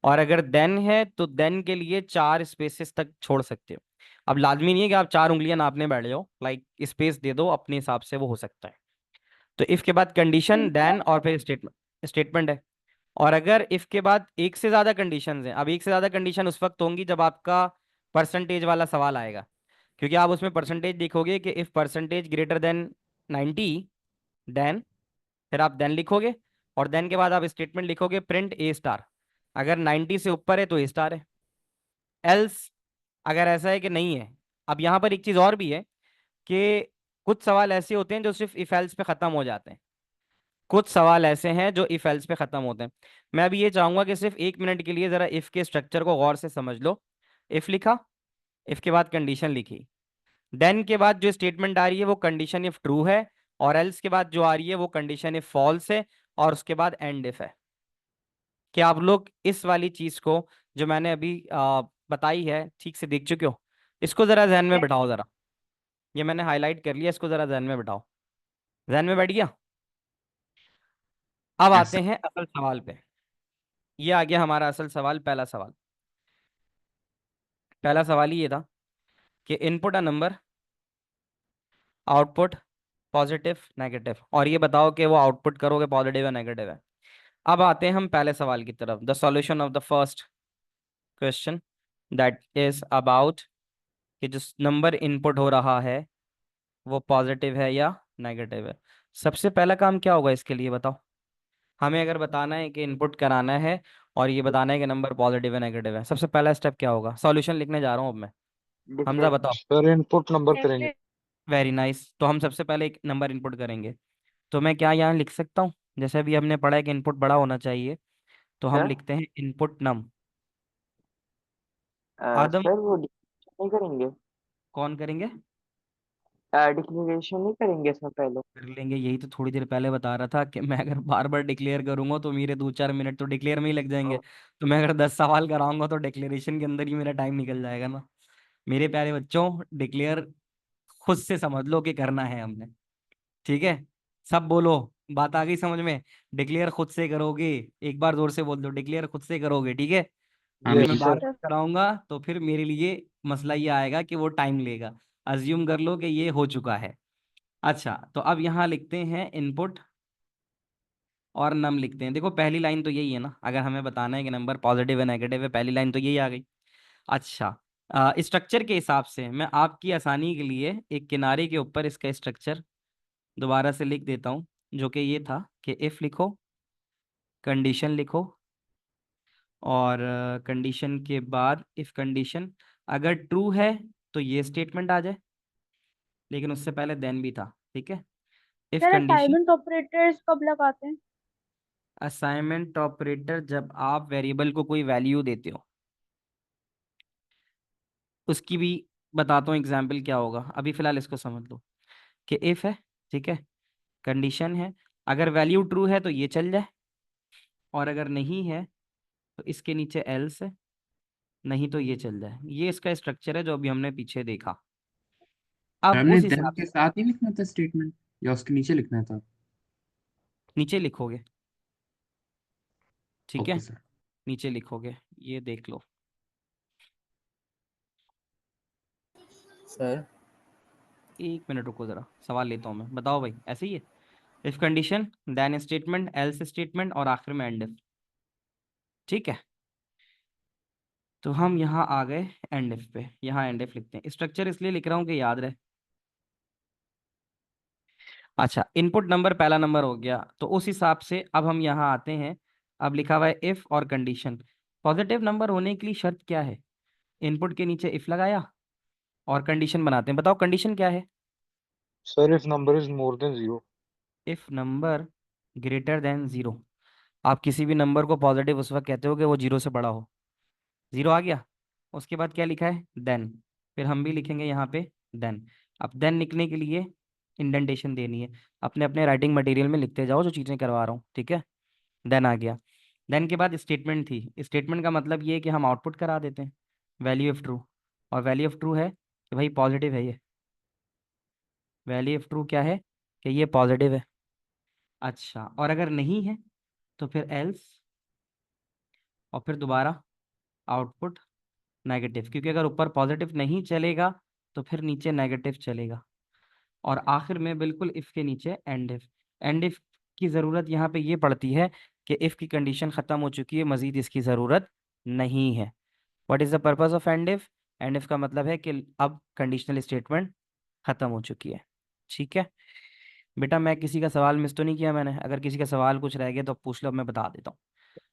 [SPEAKER 1] और अगर देन है तो देन के लिए 4 स्पेसेस तक छोड़ सकते हो। अब लाजमी नहीं है कि आप 4 उंगलियां नापने बैठ जाओ, लाइक स्पेस दे दो अपने हिसाब से, वो हो सकता है। तो इफ के बाद कंडीशन, देन और फिर स्टेटमेंट, स्टेटमेंट है। और अगर इफ के बाद एक से ज्यादा कंडीशंस हैं, अब एक से ज्यादा कंडीशन उस वक्त होंगी जब आपका परसेंटेज वाला सवाल आएगा, क्योंकि आप उसमें परसेंटेज लिखोगे कि if percentage greater than 90 then, फिर आप देन लिखोगे, और देन के बाद आप स्टेटमेंट लिखोगे प्रिंट ए स्टार। अगर 90 से ऊपर है तो ए स्टार है, एल्स अगर ऐसा है कि नहीं है। अब यहाँ पर एक चीज और भी है कि कुछ सवाल ऐसे होते हैं जो सिर्फ इफ एल्स पे खत्म हो जाते हैं, कुछ सवाल ऐसे हैं जो इफ एल्स पे खत्म होते हैं। मैं अभी ये चाहूंगा कि सिर्फ 1 मिनट के लिए जरा इफ के स्ट्रक्चर को गौर से समझ लो। इफ लिखा, इफ के बाद कंडीशन लिखी, देन के बाद जो स्टेटमेंट आ रही है वो कंडीशन इफ ट्रू है, और एल्स के बाद जो आ रही है वो कंडीशन इफ फॉल्स है, और उसके बाद एंड इफ है। कि आप लोग इस वाली चीज को जो मैंने अभी बताई है ठीक से देख चुके हो? इसको जरा ध्यान में बिठाओ जरा। ये मैंने हाईलाइट कर लिया, इसको जरा ध्यान में बिठाओ। ध्यान में बैठ गया? अब
[SPEAKER 8] यस
[SPEAKER 1] आते हैं असल सवाल पे। ये आ गया हमारा असल सवाल, पहला सवाल। पहला सवाल ही ये था कि input a number, output positive negative, और ये बताओ कि वो आउटपुट करोगे पॉजिटिव या नेगेटिव है। अब आते हैं हम पहले सवाल की तरफ। The solution of the first question that is about कि जो नंबर इनपुट हो रहा है वो पॉजिटिव है या नेगेटिव है। सबसे पहला काम क्या होगा इसके लिए बताओ? हमें अगर बताना है कि इनपुट कराना है और ये बताना है कि नंबर पॉजिटिव है नेगेटिव है, सबसे पहला स्टेप क्या होगा? सॉल्यूशन लिखने जा रहा हूँ अब मैं। हमजा बताओ।
[SPEAKER 5] सर इनपुट नंबर करेंगे।
[SPEAKER 1] Very nice. तो हम सबसे पहले एक नंबर इनपुट करेंगे। तो मैं क्या यहाँ लिख सकता हूँ? जैसे अभी हमने पढ़ा है कि इनपुट बड़ा होना चाहिए, तो हम
[SPEAKER 4] क्या
[SPEAKER 1] लिखते हैं इनपुट नम। आदम,
[SPEAKER 4] सर वो डिक्लेरेशन नहीं करेंगे?
[SPEAKER 1] कौन करेंगे?
[SPEAKER 4] डिक्लेरेशन नहीं करेंगे इसमें पहले?
[SPEAKER 1] कर लेंगे, यही तो थोड़ी देर पहले बता रहा था कि मैं अगर बार बार डिक्लेयर करूंगा तो मेरे 2-4 मिनट तो डिक्लेयर में ही लग जाएंगे।
[SPEAKER 4] ओ,
[SPEAKER 1] तो मैं अगर 10 सवाल कराऊंगा तो डिक्लेरेशन के अंदर ही मेरा टाइम निकल जाएगा ना। मेरे प्यारे बच्चों, डिक्लेयर खुद से समझ लो कि करना है हमने। ठीक है? सब बोलो, बात आ गई समझ में? डिक्लेयर खुद से करोगे। एक बार जोर से बोल दो, डिक्लेयर खुद से करोगे, ठीक है?
[SPEAKER 8] हाँ
[SPEAKER 1] अगर
[SPEAKER 5] यस
[SPEAKER 1] मैं
[SPEAKER 8] भैया।
[SPEAKER 1] बार
[SPEAKER 5] सर।
[SPEAKER 1] बार कराऊंगा तो फिर मेरे लिए मसला ये आएगा कि वो टाइम लेगा। अज्यूम कर लो कि ये हो चुका है। अच्छा, तो अब यहाँ लिखते हैं इनपुट और नम लिखते हैं। देखो पहली लाइन तो यही है ना, अगर हमें बताना है कि नंबर पॉजिटिव है नेगेटिव है, पहली लाइन तो यही आ गई। अच्छा, स्ट्रक्चर के हिसाब से मैं आपकी आसानी के लिए एक किनारे के ऊपर इसका स्ट्रक्चर दोबारा से लिख देता हूँ, जो कि ये था कि इफ लिखो, कंडीशन लिखो, और कंडीशन के बाद इफ कंडीशन अगर ट्रू है तो ये स्टेटमेंट आ जाए, लेकिन उससे पहले देन भी था। ठीक है? If
[SPEAKER 2] sir
[SPEAKER 1] condition,
[SPEAKER 2] assignment operators कब लगाते हैं?
[SPEAKER 1] असाइनमेंट ऑपरेटर जब आप वेरिएबल को कोई वैल्यू देते हो, उसकी भी बताता हूँ एग्जाम्पल क्या होगा। अभी फिलहाल इसको समझ लो कि इफ है, ठीक है, कंडीशन है, अगर वैल्यू ट्रू है तो ये चल जाए, और अगर नहीं है तो इसके नीचे एल्स है, नहीं तो ये चल जाए। ये इसका स्ट्रक्चर है जो अभी हमने पीछे देखा।
[SPEAKER 8] सर
[SPEAKER 1] अब
[SPEAKER 8] हमने
[SPEAKER 1] उस
[SPEAKER 8] देन
[SPEAKER 1] हिसाब
[SPEAKER 8] के
[SPEAKER 1] से
[SPEAKER 8] साथ ही लिखना था स्टेटमेंट या उसके नीचे लिखना था?
[SPEAKER 1] नीचे लिखोगे, ठीक
[SPEAKER 8] ओके
[SPEAKER 1] है?
[SPEAKER 8] सर।
[SPEAKER 1] नीचे लिखोगे, ये देख लो।
[SPEAKER 7] सर
[SPEAKER 1] 1 मिनट रुको जरा, सवाल लेता हूँ मैं। बताओ भाई, ऐसे ही है? If condition, then statement, else statement, और आखिर में एंड इफ। ठीक है? तो हम यहाँ आ गए एंड इफ पे। यहाँ एंड इफ लिखते हैं। स्ट्रक्चर इसलिए लिख रहा हूँ कि याद रहे। अच्छा, इनपुट नंबर पहला नंबर हो गया, तो उस हिसाब से अब हम यहाँ आते हैं। अब लिखा हुआ है इफ और कंडीशन। पॉजिटिव नंबर होने के लिए शर्त क्या है? इनपुट के नीचे इफ लगाया और कंडीशन बनाते हैं। बताओ कंडीशन क्या है?
[SPEAKER 5] Sir if number is more than 0।
[SPEAKER 1] If number greater than 0। आप किसी भी नंबर को पॉजिटिव उस वक्त कहते हो कि वो 0 से बड़ा हो। 0 आ गया, उसके बाद क्या लिखा है? देन। फिर हम भी लिखेंगे यहाँ पे देन। अब देन लिखने के लिए इंडेंटेशन देनी है। अपने अपने राइटिंग मटेरियल में लिखते जाओ जो चीज़ें करवा रहा हूँ, ठीक है? देन आ गया। देन के बाद स्टेटमेंट थी। स्टेटमेंट का मतलब ये है कि हम आउटपुट करा देते हैं वैल्यू ऑफ ट्रू। और वैल्यू ऑफ ट्रू है कि भाई पॉजिटिव है ये। वैल्यू ऑफ ट्रू क्या है? कि ये पॉजिटिव है। अच्छा, और अगर नहीं है तो फिर एल्स, और फिर दोबारा आउटपुट नेगेटिव, क्योंकि अगर ऊपर पॉजिटिव नहीं चलेगा तो फिर नीचे नेगेटिव चलेगा। और आखिर में बिल्कुल इफ के नीचे एंड इफ। एंड इफ की ज़रूरत यहाँ पे ये पड़ती है कि इफ की कंडीशन ख़त्म हो चुकी है, मज़ीद इसकी ज़रूरत नहीं है। What is the purpose of and if? And if का मतलब है कि अब कंडीशनल स्टेटमेंट ख़त्म हो चुकी है। ठीक है बेटा, मैं किसी का सवाल मिस तो नहीं किया मैंने? अगर किसी का सवाल कुछ रह गया तो पूछ लो, मैं बता देता हूँ।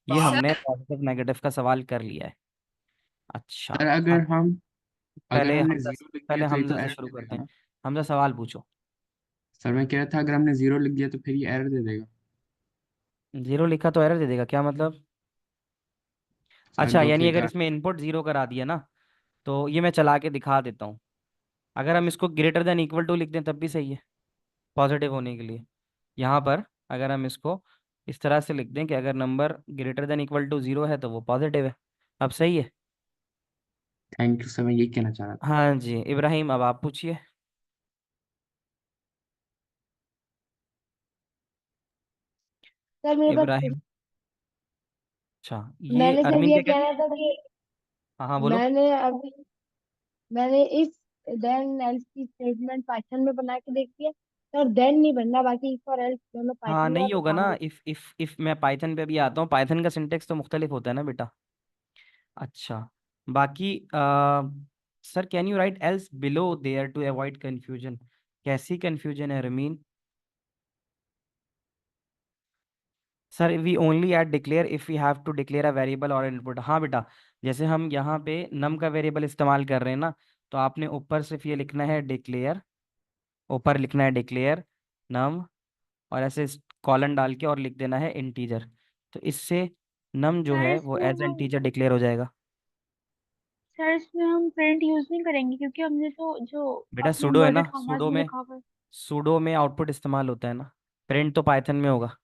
[SPEAKER 1] ये हमने पॉजिटिव नेगेटिव का सवाल कर लिया है। अच्छा,
[SPEAKER 8] सर
[SPEAKER 1] अब
[SPEAKER 8] अगर
[SPEAKER 1] पहले
[SPEAKER 8] हमने
[SPEAKER 1] हमजा
[SPEAKER 8] जीरो लिख दिया
[SPEAKER 1] पहले
[SPEAKER 8] तो ये तो
[SPEAKER 1] हमजा से
[SPEAKER 8] एरर
[SPEAKER 1] शुरू
[SPEAKER 8] दे
[SPEAKER 1] करते
[SPEAKER 8] देगा
[SPEAKER 1] हैं।
[SPEAKER 8] ना?
[SPEAKER 1] हमजा सवाल पूछो।
[SPEAKER 8] सर मैं कह रहा था अगर हमने जीरो लिख दिया तो फिर ये एरर दे देगा।
[SPEAKER 1] 0 लिखा तो एरर दे देगा, क्या मतलब?
[SPEAKER 8] सर
[SPEAKER 1] अच्छा,
[SPEAKER 8] दो
[SPEAKER 1] यानी
[SPEAKER 8] के
[SPEAKER 1] अगर
[SPEAKER 8] का।
[SPEAKER 1] इसमें इनपुट 0 करा दिया ना, तो ये मैं चला के दिखा देता हूँ। अगर हम इसको ग्रेटर देन इक्वल टू लिख दें तब भी सही है, पॉजिटिव होने के लिए। यहाँ पर अगर हम इसको इस तरह से लिख दें कि अगर number greater than equal to 0 है तो वो पॉजिटिव है। अब सही है?
[SPEAKER 8] थैंक यू सर, मैं यही कहना चाह रहा था।
[SPEAKER 1] हाँ जी इब्राहिम, अब आप पूछिए।
[SPEAKER 2] सर मेरे पास
[SPEAKER 1] इब्राहिम, अच्छा ये
[SPEAKER 2] मैंने सर
[SPEAKER 1] अरमीन
[SPEAKER 2] ये
[SPEAKER 1] क्या कह रही?
[SPEAKER 2] कहना था कि
[SPEAKER 1] हाँ हाँ बोलो।
[SPEAKER 2] मैंने अभी मैंने इफ देन एल्स की स्टेटमेंट पाइथन में बना के देखी है। सर देन नहीं बनना, बाकी इफ और एल्स दोनों
[SPEAKER 1] हाँ
[SPEAKER 2] पाइथन में
[SPEAKER 1] नहीं
[SPEAKER 2] और
[SPEAKER 1] होगा ना,
[SPEAKER 2] जावा में।
[SPEAKER 1] इफ मैं पाइथन पे भी आता हूँ, पाइथन का सिंटेक्स तो मुख्तलिफ होता है ना बेटा। अच्छा, बाकी sir can you write else below there to avoid confusion? कैसी कंफ्यूजन है Rameen? Sir we only at declare if we have to declare a variable और इनपुट। हाँ बेटा, जैसे हम यहाँ पे नम का वेरिएबल इस्तेमाल कर रहे हैं ना, तो आपने ऊपर सिर्फ ये लिखना है डिक्लेयर, ऊपर लिखना है डिक्लेयर नम, और ऐसे कॉलन डाल के और लिख देना है इंटीजर। तो इससे नम जो
[SPEAKER 9] सर
[SPEAKER 1] है वो
[SPEAKER 9] इसमें
[SPEAKER 1] एज
[SPEAKER 9] हम
[SPEAKER 1] इंटीजर डिक्लेयर हो जाएगा।
[SPEAKER 9] सर इसमें हम प्रिंट यूज नहीं करेंगे, क्योंकि हमने तो जो
[SPEAKER 1] बेटा
[SPEAKER 9] अपने
[SPEAKER 1] सुडो है ना,
[SPEAKER 9] इन्वर्टेड कॉमास
[SPEAKER 1] सुडो
[SPEAKER 9] में
[SPEAKER 1] में,
[SPEAKER 9] लिखा हुआ है।
[SPEAKER 1] सुडो में आउटपुट इस्तेमाल होता है ना, प्रिंट तो पाइथन में होगा।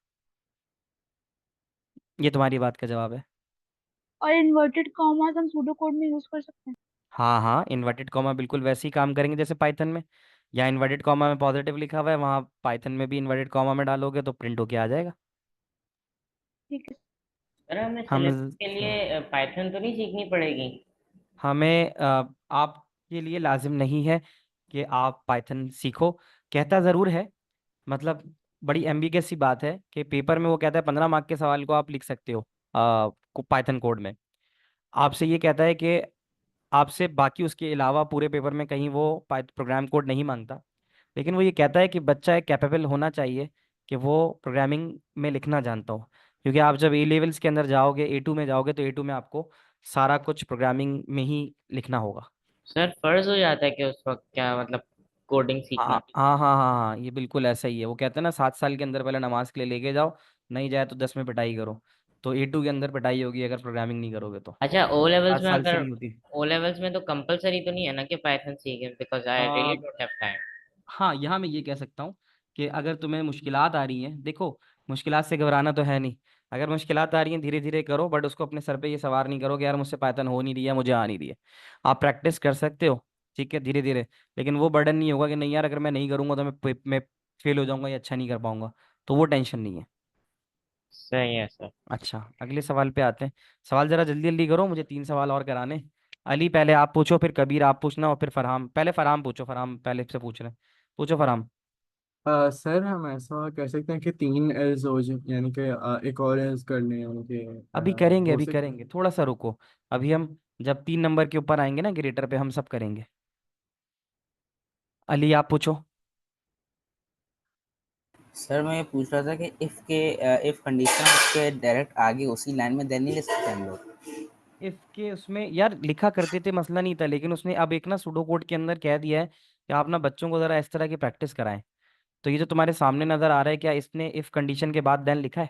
[SPEAKER 1] ये तुम्हारी बात का जवाब है।
[SPEAKER 9] और इन्वर्टेड कॉमास हम सूडो कोड में यूज कर सकते हैं।
[SPEAKER 1] हाँ हाँ, इन्वर्टेड कॉमा बिल्कुल वैसे ही काम करेंगे जैसे पाइथन में। या इन्वर्टेड कॉमा में पॉजिटिव लिखा हुआ है, वहाँ पाइथन में भी इन्वर्टेड कॉमा में डालोगे तो प्रिंट होके आ जाएगा।
[SPEAKER 9] ठीक है।
[SPEAKER 4] सर हमें
[SPEAKER 1] हम
[SPEAKER 4] सिलेबस के लिए पाइथन तो नहीं सीखनी पड़ेगी?
[SPEAKER 1] हमें आपके लिए लाजिम नहीं है कि आप पाइथन सीखो। कहता ज़रूर है, मतलब बड़ी एम्बिगस सी बात है कि पेपर में वो कहता है 15 मार्क के सवाल को आप लिख सकते हो पाइथन कोड में। आपसे ये कहता है कि आपसे बाकी उसके अलावा पूरे पेपर में कहीं वो प्रोग्राम कोड नहीं मांगता। लेकिन वो ये कहता है कि बच्चा एक कैपेबल होना चाहिए कि वो प्रोग्रामिंग में लिखना जानता हो। क्योंकि आप जब ए लेवल्स के अंदर जाओगे, A2 में जाओगे, तो A2 में आपको सारा कुछ प्रोग्रामिंग में ही लिखना होगा।
[SPEAKER 4] सर फर्ज हो जाता है कि उस वक्त क्या मतलब कोडिंग
[SPEAKER 1] हाँ
[SPEAKER 4] सीखना?
[SPEAKER 1] हाँ हाँ हाँ हाँ, ये बिल्कुल ऐसा ही है। वो कहते हैं ना 7 साल के अंदर पहले नमाज के लिए लेके जाओ, नहीं जाए तो 10 में पिटाई करो। तो A2 के अंदर पिटाई होगी अगर प्रोग्रामिंग नहीं करोगे तो।
[SPEAKER 4] अच्छा, ओ लेवल्स
[SPEAKER 1] सात
[SPEAKER 4] में
[SPEAKER 1] साल से
[SPEAKER 4] अगर
[SPEAKER 1] नहीं होती।
[SPEAKER 4] ओ लेवल्स में तो कंपलसरी तो नहीं है ना कि पाइथन सीखे, because I really
[SPEAKER 1] uh,
[SPEAKER 4] don't have time.
[SPEAKER 1] हाँ यहाँ मैं ये कह सकता हूँ कि अगर तुम्हें मुश्किलात आ रही हैं, देखो मुश्किलात से घबराना तो है नहीं। अगर मुश्किलात आ रही हैं धीरे धीरे करो, बट उसको अपने सर पे ये सवार नहीं करो कि यार मुझसे पाइथन हो नहीं रही है, मुझे आ नहीं रही है। आप प्रैक्टिस कर सकते हो, ठीक है, धीरे धीरे। लेकिन वो बर्डन नहीं होगा कि नहीं यार अगर मैं नहीं करूंगा तो मैं फेल हो जाऊंगा या अच्छा नहीं कर पाऊंगा। तो वो टेंशन नहीं है।
[SPEAKER 4] सही है सर।
[SPEAKER 1] अच्छा, अगले सवाल पे आते हैं। सवाल जरा जल्दी जल्दी करो, मुझे 3 सवाल और कराने। अली पहले आप पूछो, फिर कबीर आप पूछना, और फिर फरहाम। पहले फरहाम पूछो, फरहाम पहले से पूछ रहे हैं। पूछो फरहाम।
[SPEAKER 3] सर हम ऐसा कर सकते हैं कि 3 एल्स हो जाए, यानी कि एक और एल्स करने हैं उनके,
[SPEAKER 1] अभी करेंगे,
[SPEAKER 3] हो
[SPEAKER 1] अभी
[SPEAKER 3] सके।
[SPEAKER 1] करेंगे, थोड़ा सा रुको। अभी हम जब 3 नंबर के ऊपर आएंगे ना ग्रेटर पे, हम सब करेंगे। अली आप पूछो।
[SPEAKER 10] सर मैं ये पूछ रहा था कि इफ कंडीशन उसके डायरेक्ट आगे उसी लाइन में देन नहीं ले सकते हम लोग?
[SPEAKER 1] इफ के उसमें यार लिखा करते थे, मसला नहीं था, लेकिन उसने अब एक ना सुडो कोड के अंदर कह दिया है कि आप ना बच्चों को जरा इस तरह की प्रैक्टिस कराएं। तो ये जो तुम्हारे सामने नजर आ रहा है, क्या इसने इफ कंडीशन के बाद देन लिखा है?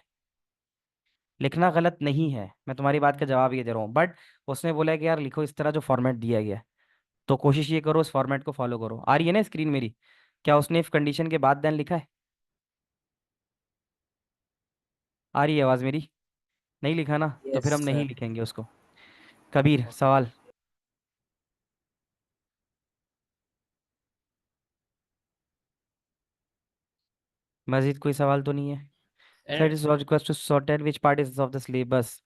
[SPEAKER 1] लिखना गलत नहीं है, मैं तुम्हारी बात का जवाब ये दे रहा हूँ, बट उसने बोला है कि यार लिखो इस तरह जो फॉर्मेट दिया गया है। तो कोशिश ये करो, उस फॉर्मेट को फॉलो करो। आ रही है ना स्क्रीन मेरी? क्या उसने इफ कंडीशन के बाद देन लिखा है? आ रही है आवाज मेरी? नहीं लिखा ना, तो
[SPEAKER 10] यस
[SPEAKER 1] फिर हम नहीं
[SPEAKER 10] सर।
[SPEAKER 1] लिखेंगे उसको। कबीर सवाल। मजीद कोई सवाल तो नहीं है? Sir it
[SPEAKER 4] sir
[SPEAKER 1] is request to sorted which part is of the syllabus.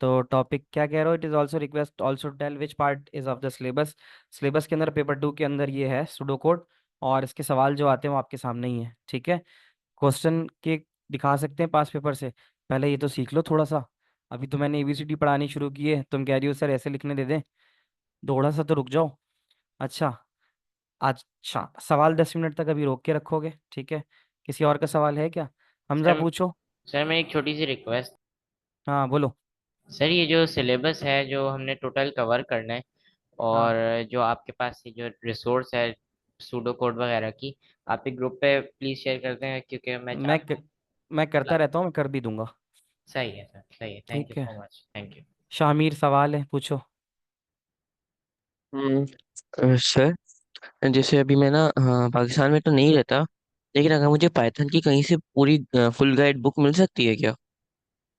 [SPEAKER 1] तो टॉपिक क्या कह रहे हो? It is also request also tell which part is of the syllabus. Syllabus के अंदर पेपर 2 के अंदर ये है सुडो कोड, और इसके सवाल जो आते हैं वो आपके सामने ही है, ठीक है। क्वेश्चन के दिखा सकते हैं पास पेपर से, पहले ये तो सीख लो थोड़ा सा। अभी तो मैंने ABCD पढ़ानी शुरू की है, तुम कह रही हो सर ऐसे लिखने दे दें, थोड़ा सा तो रुक जाओ। अच्छा, अच्छा सवाल 10 मिनट तक अभी रोक के रखोगे, ठीक है। किसी और का सवाल है क्या? हमजा
[SPEAKER 4] सर
[SPEAKER 1] पूछो।
[SPEAKER 4] सर मैं एक छोटी सी रिक्वेस्ट।
[SPEAKER 1] हाँ बोलो।
[SPEAKER 4] सर ये जो सिलेबस है जो हमने टोटल कवर करना है, और
[SPEAKER 1] हाँ
[SPEAKER 4] जो आपके पास ये जो रिसोर्स है सूडो कोड वगैरह की, आप एक ग्रुप पे प्लीज शेयर कर दें, क्योंकि मैं
[SPEAKER 1] मैं
[SPEAKER 4] चाहता
[SPEAKER 1] क,
[SPEAKER 4] हूँ।
[SPEAKER 1] मैं करता रहता हूँ, मैं कर भी दूंगा।
[SPEAKER 4] सही है सर, सही है, थैंक यू
[SPEAKER 1] ठीक है।
[SPEAKER 4] So much, thank you.
[SPEAKER 1] Shamir सवाल है, पूछो।
[SPEAKER 11] सर जैसे अभी मैं ना, हाँ, पाकिस्तान में तो नहीं रहता, लेकिन अगर मुझे पाइथन की कहीं से पूरी फुल गाइड बुक मिल सकती है क्या?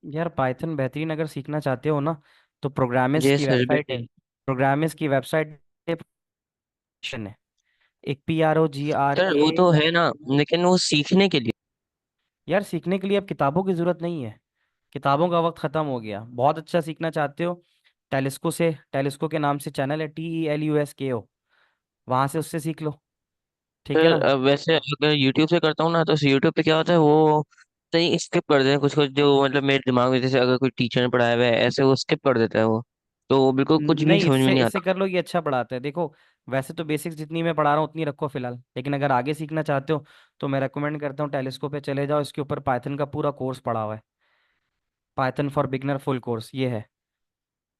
[SPEAKER 1] यार पाइथन बेहतरीन अगर सीखना चाहते हो ना, तो प्रोग्रामिस्ट
[SPEAKER 11] जी
[SPEAKER 1] की
[SPEAKER 11] सर,
[SPEAKER 1] वेबसाइट है।
[SPEAKER 11] बिल्कुल।
[SPEAKER 1] प्रोग्रामिस्ट की वेबसाइट है, एक PROGRA।
[SPEAKER 11] सर वो तो है ना, लेकिन वो सीखने के लिए।
[SPEAKER 1] यार सीखने के लिए अब किताबों की जरूरत नहीं है, किताबों का वक्त खत्म हो गया। बहुत अच्छा सीखना चाहते हो, टेलिस्को के नाम से चैनल है, TELUSKO, वहां से उससे सीख लो। ठीक है
[SPEAKER 11] सर
[SPEAKER 1] ना।
[SPEAKER 11] वैसे अगर यूट्यूब से करता हूँ ना, तो यूट्यूब पे क्या होता है, वो सही स्किप कर देते हैं कुछ कुछ, जो मतलब मेरे दिमाग में, जैसे अगर कोई टीचर ने पढ़ाया हुआ है ऐसे, वो स्किप कर देता है वो। तो वो बिल्कुल कुछ भी
[SPEAKER 1] नहीं,
[SPEAKER 11] समझ में
[SPEAKER 1] इससे
[SPEAKER 11] नहीं
[SPEAKER 1] इससे
[SPEAKER 11] आता।
[SPEAKER 1] कर लो, ये अच्छा पढ़ाता है। देखो वैसे तो बेसिक्स जितनी मैं पढ़ा रहा हूँ उतनी रखो फिलहाल, लेकिन अगर आगे सीखना चाहते हो तो मैं रेकमेंड करता हूँ टेलिस्को पे चले जाओ। इसके ऊपर पाइथन का पूरा कोर्स पढ़ा हुआ है, Python for beginner full course ये है।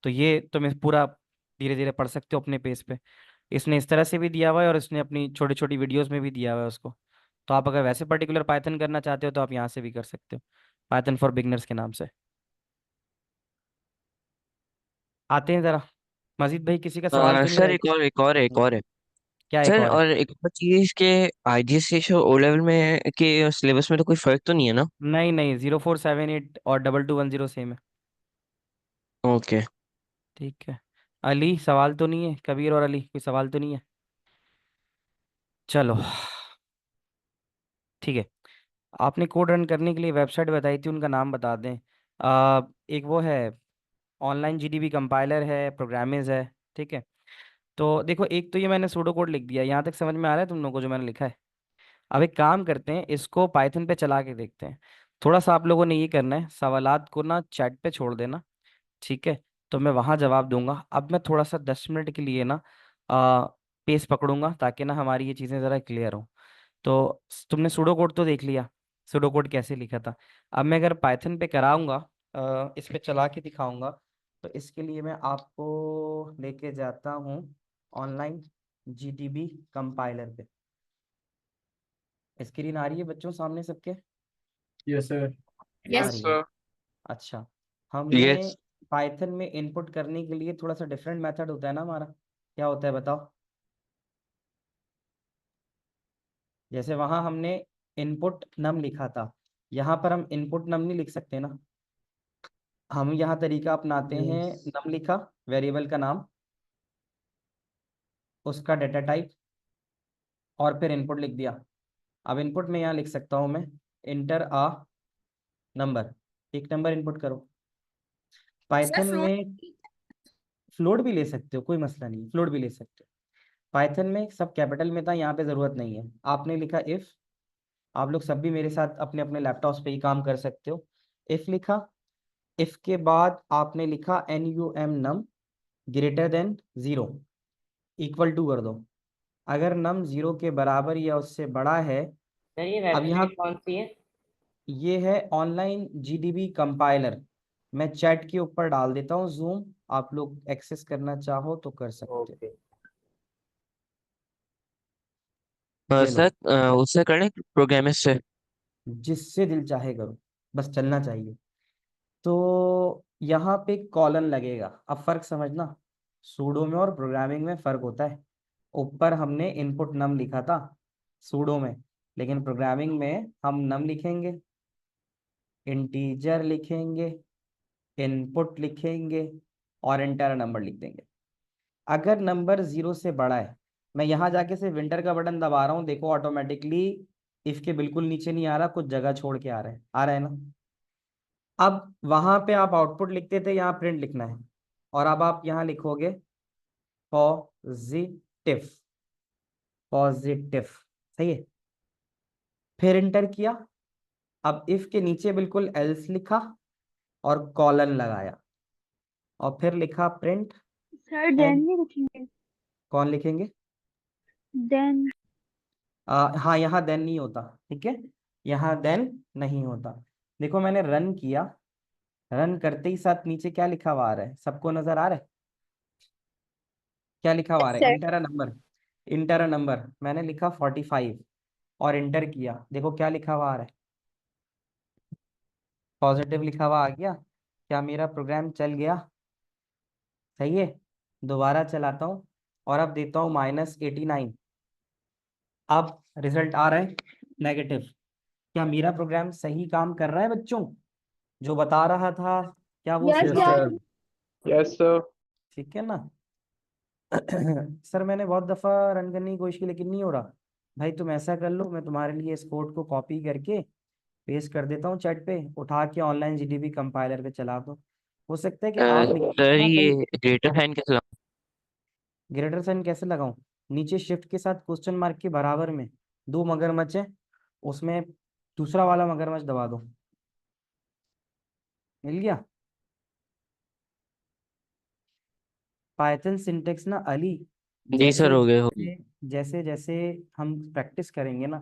[SPEAKER 1] तो ये तुम्हें पूरा धीरे धीरे पढ़ सकते हो अपने पेस पे। इसने इस तरह से भी दिया हुआ है और इसने अपनी छोटी छोटी वीडियोस में भी दिया हुआ है उसको। तो आप अगर वैसे पर्टिकुलर पाइथन करना चाहते हो तो आप यहाँ से भी कर सकते हो, पाइथन फॉर बिगनर्स के नाम से। आते हैं जरा, मजीद भाई किसी का सवाल तो नहीं
[SPEAKER 11] सर
[SPEAKER 1] रहे?
[SPEAKER 11] एक और है।
[SPEAKER 1] क्या एक
[SPEAKER 11] सर
[SPEAKER 1] और है?
[SPEAKER 11] और एक और चीज के, IGCSE और O लेवल में के सिलेबस में तो कोई फर्क तो नहीं है ना?
[SPEAKER 1] नहीं नहीं, 0478 और 2210 सेम है।
[SPEAKER 11] ओके।
[SPEAKER 1] ठीक है। अली सवाल तो नहीं है? कबीर और अली कोई सवाल तो नहीं है? चलो ठीक है। आपने कोड रन करने के लिए वेबसाइट बताई थी, उनका नाम बता दें। एक वो है, ऑनलाइन GDB कंपाइलर है, प्रोग्रामिज है। ठीक है। तो देखो, एक तो ये मैंने सूडो कोड लिख दिया, यहाँ तक समझ में आ रहा है तुम लोगों को जो मैंने लिखा है? अब एक काम करते हैं, इसको पाइथन पे चला के देखते हैं। थोड़ा सा आप लोगों ने ये करना है, सवालात को ना चैट पे छोड़ देना। ठीक है। तो मैं वहां जवाब दूंगा। अब मैं थोड़ा सा 10 मिनट के लिए ना आ, पेस पकड़ूंगा, ताकि ना हमारी ये चीज़ें ज़रा क्लियर हो। तो तुमने सूडो कोड तो देख लिया, सूडो कोड कैसे लिखा था। अब मैं अगर पाइथन पे कराऊंगा, इस पे चला के दिखाऊंगा, तो इसके लिए मैं आपको लेके जाता हूँ ऑनलाइन GDB कंपाइलर पे। स्क्रीन आ रही है बच्चों सामने सबके?
[SPEAKER 3] Yes sir.
[SPEAKER 1] आ
[SPEAKER 6] Yes.
[SPEAKER 1] रही है। अच्छा, हमने
[SPEAKER 11] यस।
[SPEAKER 1] पाइथन में इनपुट करने के लिए थोड़ा सा डिफरेंट मेथड होता है ना हमारा। क्या होता है बताओ? जैसे वहां हमने इनपुट नम लिखा था, यहाँ पर हम इनपुट नम नहीं लिख सकते ना। हम यहाँ तरीका अपनाते हैं,
[SPEAKER 3] यस।
[SPEAKER 1] नम लिखा, वेरिएबल का नाम, उसका डेटा टाइप, और फिर इनपुट लिख दिया। अब इनपुट में यहाँ लिख सकता हूँ मैं, इंटर आ नंबर, एक नंबर इनपुट करो।
[SPEAKER 6] Sir,
[SPEAKER 1] Python
[SPEAKER 6] float.
[SPEAKER 1] में फ्लोट भी ले सकते हो, कोई मसला नहीं, फ्लोट भी ले सकते हो। पाइथन में सब कैपिटल में था, यहाँ पे ज़रूरत नहीं है। आपने लिखा इफ़, आप लोग सब भी मेरे साथ अपने अपने लैपटॉप्स पे ही काम कर सकते हो। इफ़ लिखा, इफ़ के बाद आपने लिखा NUM num greater than 0, equal to कर दो। अगर नम 0 के बराबर या उससे बड़ा है,
[SPEAKER 4] सर ये
[SPEAKER 1] अब यहाँ
[SPEAKER 4] वेबसाइट कौन सी है?
[SPEAKER 1] ये है ऑनलाइन GDB कंपाइलर। मैं चैट के ऊपर डाल देता हूँ जूम, आप लोग एक्सेस करना चाहो तो कर सकते हो।
[SPEAKER 4] ओके।
[SPEAKER 1] ये लो,
[SPEAKER 11] सर उससे करें, प्रोग्रामिंग से?
[SPEAKER 1] जिससे दिल चाहे करो, बस चलना चाहिए। तो यहाँ पे कॉलन लगेगा। अब फर्क समझना, सूडो में और प्रोग्रामिंग में फर्क होता है। ऊपर हमने इनपुट नम लिखा था सूडो में, लेकिन प्रोग्रामिंग में हम नम लिखेंगे, इंटीजर लिखेंगे, इनपुट लिखेंगे, और इंटर नंबर लिख देंगे। अगर नंबर 0 से बड़ा है, मैं यहाँ जाके सिर्फ विंटर का बटन दबा रहा हूँ, देखो ऑटोमेटिकली इफ के बिल्कुल नीचे नहीं आ रहा, कुछ जगह छोड़ के आ रहा है ना। अब वहां पे आप आउटपुट लिखते थे, यहाँ प्रिंट लिखना है, और अब आप यहाँ लिखोगे पॉजिटिव, पॉजिटिव, सही है। फिर इंटर किया। अब इफ के नीचे बिल्कुल एल्स लिखा और कॉलन लगाया, और फिर लिखा प्रिंट
[SPEAKER 9] सर देन
[SPEAKER 1] एंड।
[SPEAKER 9] नहीं लिखेंगे?
[SPEAKER 1] कौन लिखेंगे?
[SPEAKER 9] देन।
[SPEAKER 1] हाँ, यहाँ देन नहीं होता, ठीक है, यहाँ देन नहीं होता। देखो मैंने रन किया, रन करते ही साथ नीचे क्या लिखा हुआ आ रहा है, सबको नजर आ रहा है? क्या लिखा हुआ आ
[SPEAKER 9] यस
[SPEAKER 1] रहा है?
[SPEAKER 9] Sir.
[SPEAKER 1] Inter a number, inter a number. मैंने लिखा 45 और इंटर किया, देखो क्या लिखा हुआ आ रहा है? पॉजिटिव लिखा हुआ आ गया। क्या मेरा प्रोग्राम चल गया? सही है। दोबारा चलाता हूँ और अब देता हूँ -89। अब रिजल्ट आ रहा है, नेगेटिव। क्या मेरा प्रोग्राम सही काम कर रहा है बच्चों? जो बता रहा था क्या वो
[SPEAKER 2] यस
[SPEAKER 1] सही
[SPEAKER 3] यस
[SPEAKER 1] काम?
[SPEAKER 2] सर।
[SPEAKER 3] सर।
[SPEAKER 5] Yes sir.
[SPEAKER 1] ठीक है ना? सर मैंने बहुत दफा रन करने की कोशिश की लेकिन नहीं हो रहा। भाई तुम ऐसा कर लो, मैं तुम्हारे लिए इस कोड को कॉपी करके पेस्ट कर देता हूँ चैट पे, उठा के ऑनलाइन जीडीबी कंपाइलर पे चला दो। हो सकता है कि आप
[SPEAKER 11] सर
[SPEAKER 1] ना
[SPEAKER 11] ये
[SPEAKER 1] कहीं।
[SPEAKER 11] ग्रेटर साइन कैसे लगाऊं?
[SPEAKER 1] ग्रेटर साइन कैसे लगाऊं? नीचे शिफ्ट के साथ क्वेश्चन मार्क के बराबर में दो मगरमच्छ है, उसमें दूसरा वाला मगरमच्छ दबा दो। मिल गया? पाइथन सिंटेक्स ना अली,
[SPEAKER 11] जी सर,
[SPEAKER 1] जैसे
[SPEAKER 11] हो गए हो गए।
[SPEAKER 1] जैसे जैसे जैसे हम प्रैक्टिस करेंगे ना,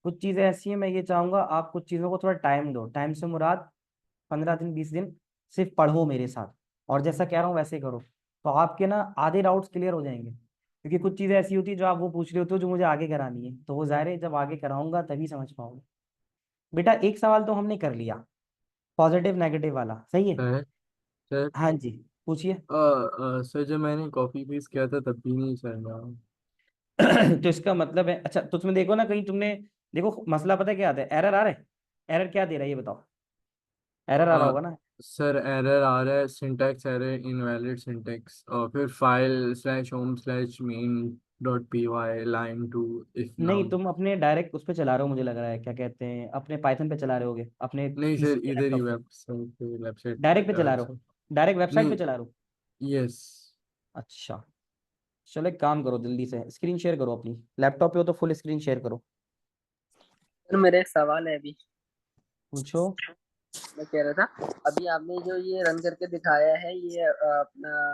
[SPEAKER 1] कुछ चीज़ें ऐसी हैं, मैं ये चाहूंगा आप कुछ चीज़ों को थोड़ा टाइम दो। टाइम से मुराद 15 दिन 20 दिन सिर्फ पढ़ो मेरे साथ, और जैसा कह रहा हूँ वैसे करो, तो आपके ना आधे डाउट्स क्लियर हो जाएंगे। क्योंकि कुछ चीज़ें ऐसी होती है जो आप वो पूछ रहे होते हो जो मुझे आगे करानी है, तो वो ज़ाहिर है जब आगे कराऊंगा तभी समझ पाओगे। बेटा एक सवाल तो हमने कर लिया, पॉजिटिव नेगेटिव वाला, सही है?
[SPEAKER 3] सर सर
[SPEAKER 1] हाँ जी, पूछिए।
[SPEAKER 3] सर जब मैंने कॉपी पेस्ट किया था तब भी नहीं चल रहा।
[SPEAKER 1] तो इसका मतलब है, अच्छा तो तुम्हें देखो ना कहीं तुमने, देखो मसला पता है क्या आता है, एरर आ रहा है। एरर क्या दे रहा है ये बताओ, एरर आ रहा
[SPEAKER 3] अ,
[SPEAKER 1] होगा ना?
[SPEAKER 3] सर एरर आ रहा है, सिंटैक्स एरर, इनवैलिड सिंटैक्स, और फिर file slash home slash main dot p y line two if
[SPEAKER 1] नहीं
[SPEAKER 3] नाउ।
[SPEAKER 1] तुम अपने डायरेक्ट उस पे चला रहे हो, मुझे लग रहा है क्या कहते हैं, अपने पाइथन पे चला रहे होगे अपने
[SPEAKER 3] नहीं
[SPEAKER 1] पीसी
[SPEAKER 3] सर,
[SPEAKER 1] पे,
[SPEAKER 3] इधर ही
[SPEAKER 1] लैपटॉप पे।
[SPEAKER 3] वेबसाइट पे, वेबसाइट
[SPEAKER 1] डायरेक्ट पे चला
[SPEAKER 3] पे
[SPEAKER 1] रहे
[SPEAKER 3] सर।
[SPEAKER 1] हो, डायरेक्ट वेबसाइट पे
[SPEAKER 3] नहीं।
[SPEAKER 1] चला रहे हो?
[SPEAKER 3] यस।
[SPEAKER 1] अच्छा, चलो एक काम करो, जल्दी से स्क्रीन शेयर करो अपनी, लैपटॉप पे हो तो फुल स्क्रीन शेयर करो।
[SPEAKER 7] सर मेरा एक सवाल है अभी।
[SPEAKER 1] पूछो।
[SPEAKER 7] मैं कह रहा था अभी आपने जो ये रन करके दिखाया है ये अपना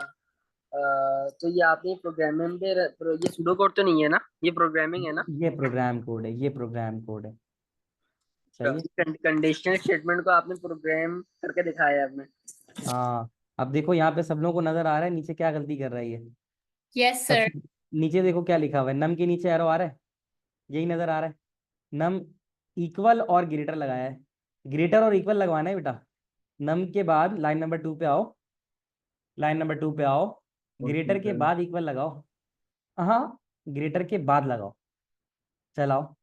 [SPEAKER 7] तो ये आपने प्रोग्रामिंग पे ये सूडो कोड तो नहीं है ना, ये प्रोग्रामिंग है ना?
[SPEAKER 1] ये प्रोग्राम कोड है, ये प्रोग्राम कोड है। सही है।
[SPEAKER 7] कंडीशनल स्टेटमेंट को आपने प्रोग्राम करके दिखाया है आपने।
[SPEAKER 1] हाँ, अब देखो यहाँ पे सब लोगों को नजर आ रहा है नीचे क्या गलती कर रही है।
[SPEAKER 6] Yes, sir.
[SPEAKER 1] सबसे नीचे देखो क्या लिखा हुआ है, नम के नीचे एरो आ रहा है, यही नजर आ रहा है। नम इक्वल और ग्रेटर लगाया है, ग्रेटर और इक्वल लगवाना है बेटा। नम के बाद लाइन नंबर 2 पे आओ, लाइन नंबर 2 पे आओ,
[SPEAKER 3] ओके
[SPEAKER 1] ग्रेटर के
[SPEAKER 3] सर।
[SPEAKER 1] बाद इक्वल लगाओ। हाँ, ग्रेटर के बाद लगाओ, चलाओ।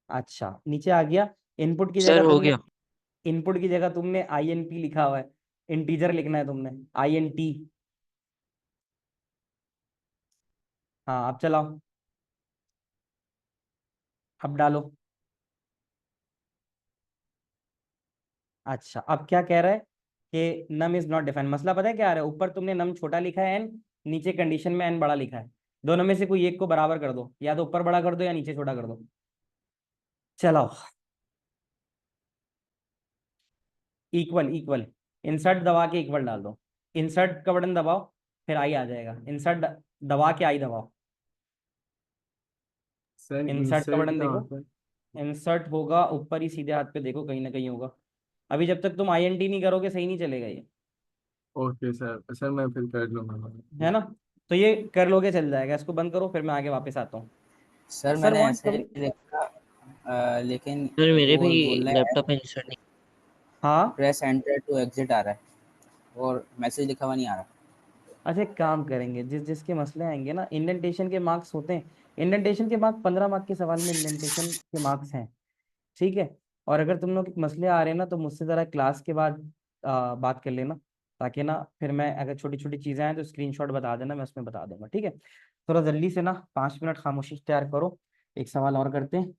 [SPEAKER 1] अच्छा नीचे आ गया। इनपुट की
[SPEAKER 11] सर
[SPEAKER 1] जगह
[SPEAKER 11] हो
[SPEAKER 1] तुमने,
[SPEAKER 11] गया।
[SPEAKER 1] इनपुट की जगह तुमने INP लिखा हुआ है, इंटीजर लिखना है तुमने, INT। हाँ अब चलाओ, अब डालो। अच्छा अब क्या कह रहा है कि नम इज नॉट डिफाइंड। मसला पता है क्या आ रहा है, ऊपर तुमने नम छोटा लिखा है n, नीचे कंडीशन में n बड़ा लिखा है। दोनों में से कोई एक को बराबर कर दो, या तो ऊपर बड़ा कर दो या नीचे छोटा कर दो। चलाओ, इक्वल इक्वल, इंसर्ट दबा के इक्वल डाल दो। इंसर्ट का बटन दबाओ, फिर आई आ जाएगा। इंसर्ट दबा के आई दबाओ।
[SPEAKER 3] सर
[SPEAKER 1] इंसर्ट का
[SPEAKER 3] इंसर्ट
[SPEAKER 1] बटन
[SPEAKER 3] कहाँ
[SPEAKER 1] देखो,
[SPEAKER 3] होता है?
[SPEAKER 1] इंसर्ट होगा ऊपर ही सीधे हाथ पे, देखो कहीं ना कहीं होगा। अभी जब तक तुम INT नहीं करोगे सही नहीं चलेगा ये,
[SPEAKER 3] ओके सर, सर मैं फिर कर लूँगा।
[SPEAKER 1] है ना? तो ये कर लोगे चल जाएगा, इसको बंद करो फिर मैं आगे वापस आता हूँ।
[SPEAKER 10] सर
[SPEAKER 1] सर
[SPEAKER 10] मैंने
[SPEAKER 1] वहाँ
[SPEAKER 10] ऐसे
[SPEAKER 1] कभी,
[SPEAKER 10] लिखा लेकिन
[SPEAKER 11] सर मेरे भी
[SPEAKER 10] वो बोल रहा है
[SPEAKER 11] लैपटॉप में इंस्टॉल नहीं।
[SPEAKER 1] हाँ
[SPEAKER 10] प्रेस एंटर टू एग्जिट आ रहा है और मैसेज लिखा हुआ नहीं आ रहा।
[SPEAKER 1] अच्छा एक काम करेंगे, जिसके मसले आएंगे ना, इंडेंटेशन के मार्क्स होते हैं। इंडेंटेशन के मार्क्स 15 मार्क के सवाल में इंडेंटेशन के मार्क्स हैं, ठीक है? और अगर तुम लोग के मसले आ रहे हैं ना तो मुझसे ज़रा क्लास के बाद बात कर लेना, ताकि ना फिर मैं अगर छोटी छोटी चीज़ें आए तो स्क्रीनशॉट बता देना, मैं उसमें बता दूंगा, ठीक है? थोड़ा जल्दी से ना 5 मिनट खामोशी तैयार करो, एक सवाल और करते हैं।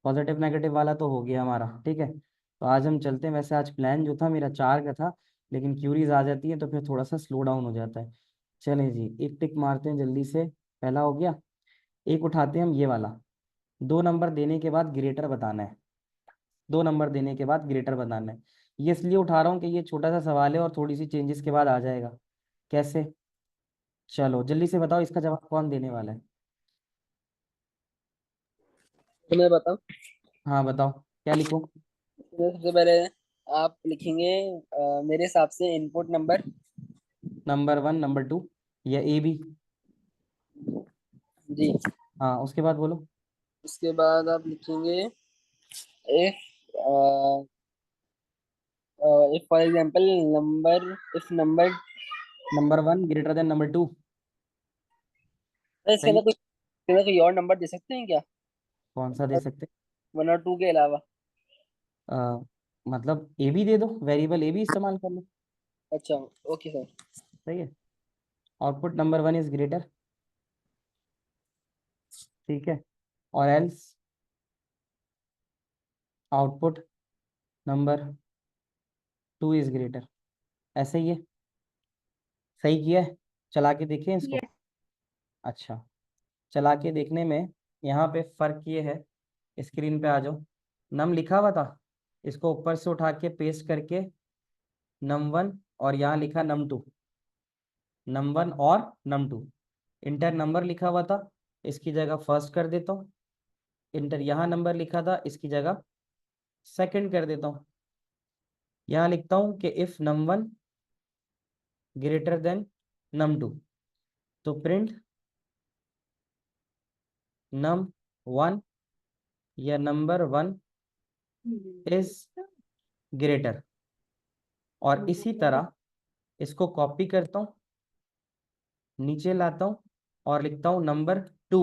[SPEAKER 1] पॉजिटिव नेगेटिव वाला तो हो गया हमारा, ठीक है? तो आज हम चलते हैं, वैसे आज प्लान जो था मेरा 4 का था, लेकिन क्यूरीज आ जाती है तो फिर थोड़ा सा स्लो डाउन हो जाता है। चलें जी, एक टिक मारते हैं जल्दी से, पहला हो गया। एक उठाते हैं हम ये वाला, 2 नंबर देने के बाद ग्रेटर बताना है। 2 नंबर देने के बाद ग्रेटर बनाना है। ये इसलिए उठा रहा हूँ कि ये छोटा सा सवाल है और थोड़ी सी चेंजेस के बाद आ जाएगा। कैसे? चलो जल्दी से बताओ, इसका जवाब कौन देने वाला है?
[SPEAKER 7] तो मैं बताऊं,
[SPEAKER 1] हाँ बताओ, क्या लिखो?
[SPEAKER 7] सबसे पहले आप लिखेंगे मेरे हिसाब से इनपुट नंबर।
[SPEAKER 1] नंबर 1, नंबर 2 या A B?
[SPEAKER 7] जी।
[SPEAKER 1] हाँ उसके बाद बोलो।
[SPEAKER 7] उसके बाद आप लिखेंगे if if for example number if number.
[SPEAKER 1] Number 1 greater than number 2।
[SPEAKER 7] इसके
[SPEAKER 1] सही।
[SPEAKER 7] अंदर कोई और नंबर दे सकते हैं क्या?
[SPEAKER 1] कौन सा दे सकते?
[SPEAKER 7] 1 और 2 के अलावा।
[SPEAKER 1] मतलब ए भी दे दो, वेरिएबल ए भी इस्तेमाल कर लो।
[SPEAKER 7] अच्छा ओके सर।
[SPEAKER 1] सही है। आउटपुट नंबर 1 इज ग्रेटर, ठीक है, और else output number 2 is greater. ऐसे ही है, सही किया है। चला के देखें इसको।
[SPEAKER 9] Yes.
[SPEAKER 1] अच्छा, चला के देखने में यहाँ पे फर्क ये है, स्क्रीन पे आ जाओ। नम लिखा हुआ था, इसको ऊपर से उठा के पेस्ट करके num1, और यहाँ लिखा num2, num1 और num2। इंटर नंबर लिखा हुआ था, इसकी जगह फर्स्ट कर देता हूँ। इंटर यहाँ नंबर लिखा था, इसकी जगह सेकंड कर देता हूँ। यहाँ लिखता हूँ कि if num1 greater than num2, तो प्रिंट num1 या नंबर 1 इज ग्रेटर। और इसी तरह इसको कॉपी करता हूँ, नीचे लाता हूँ और लिखता हूँ नंबर 2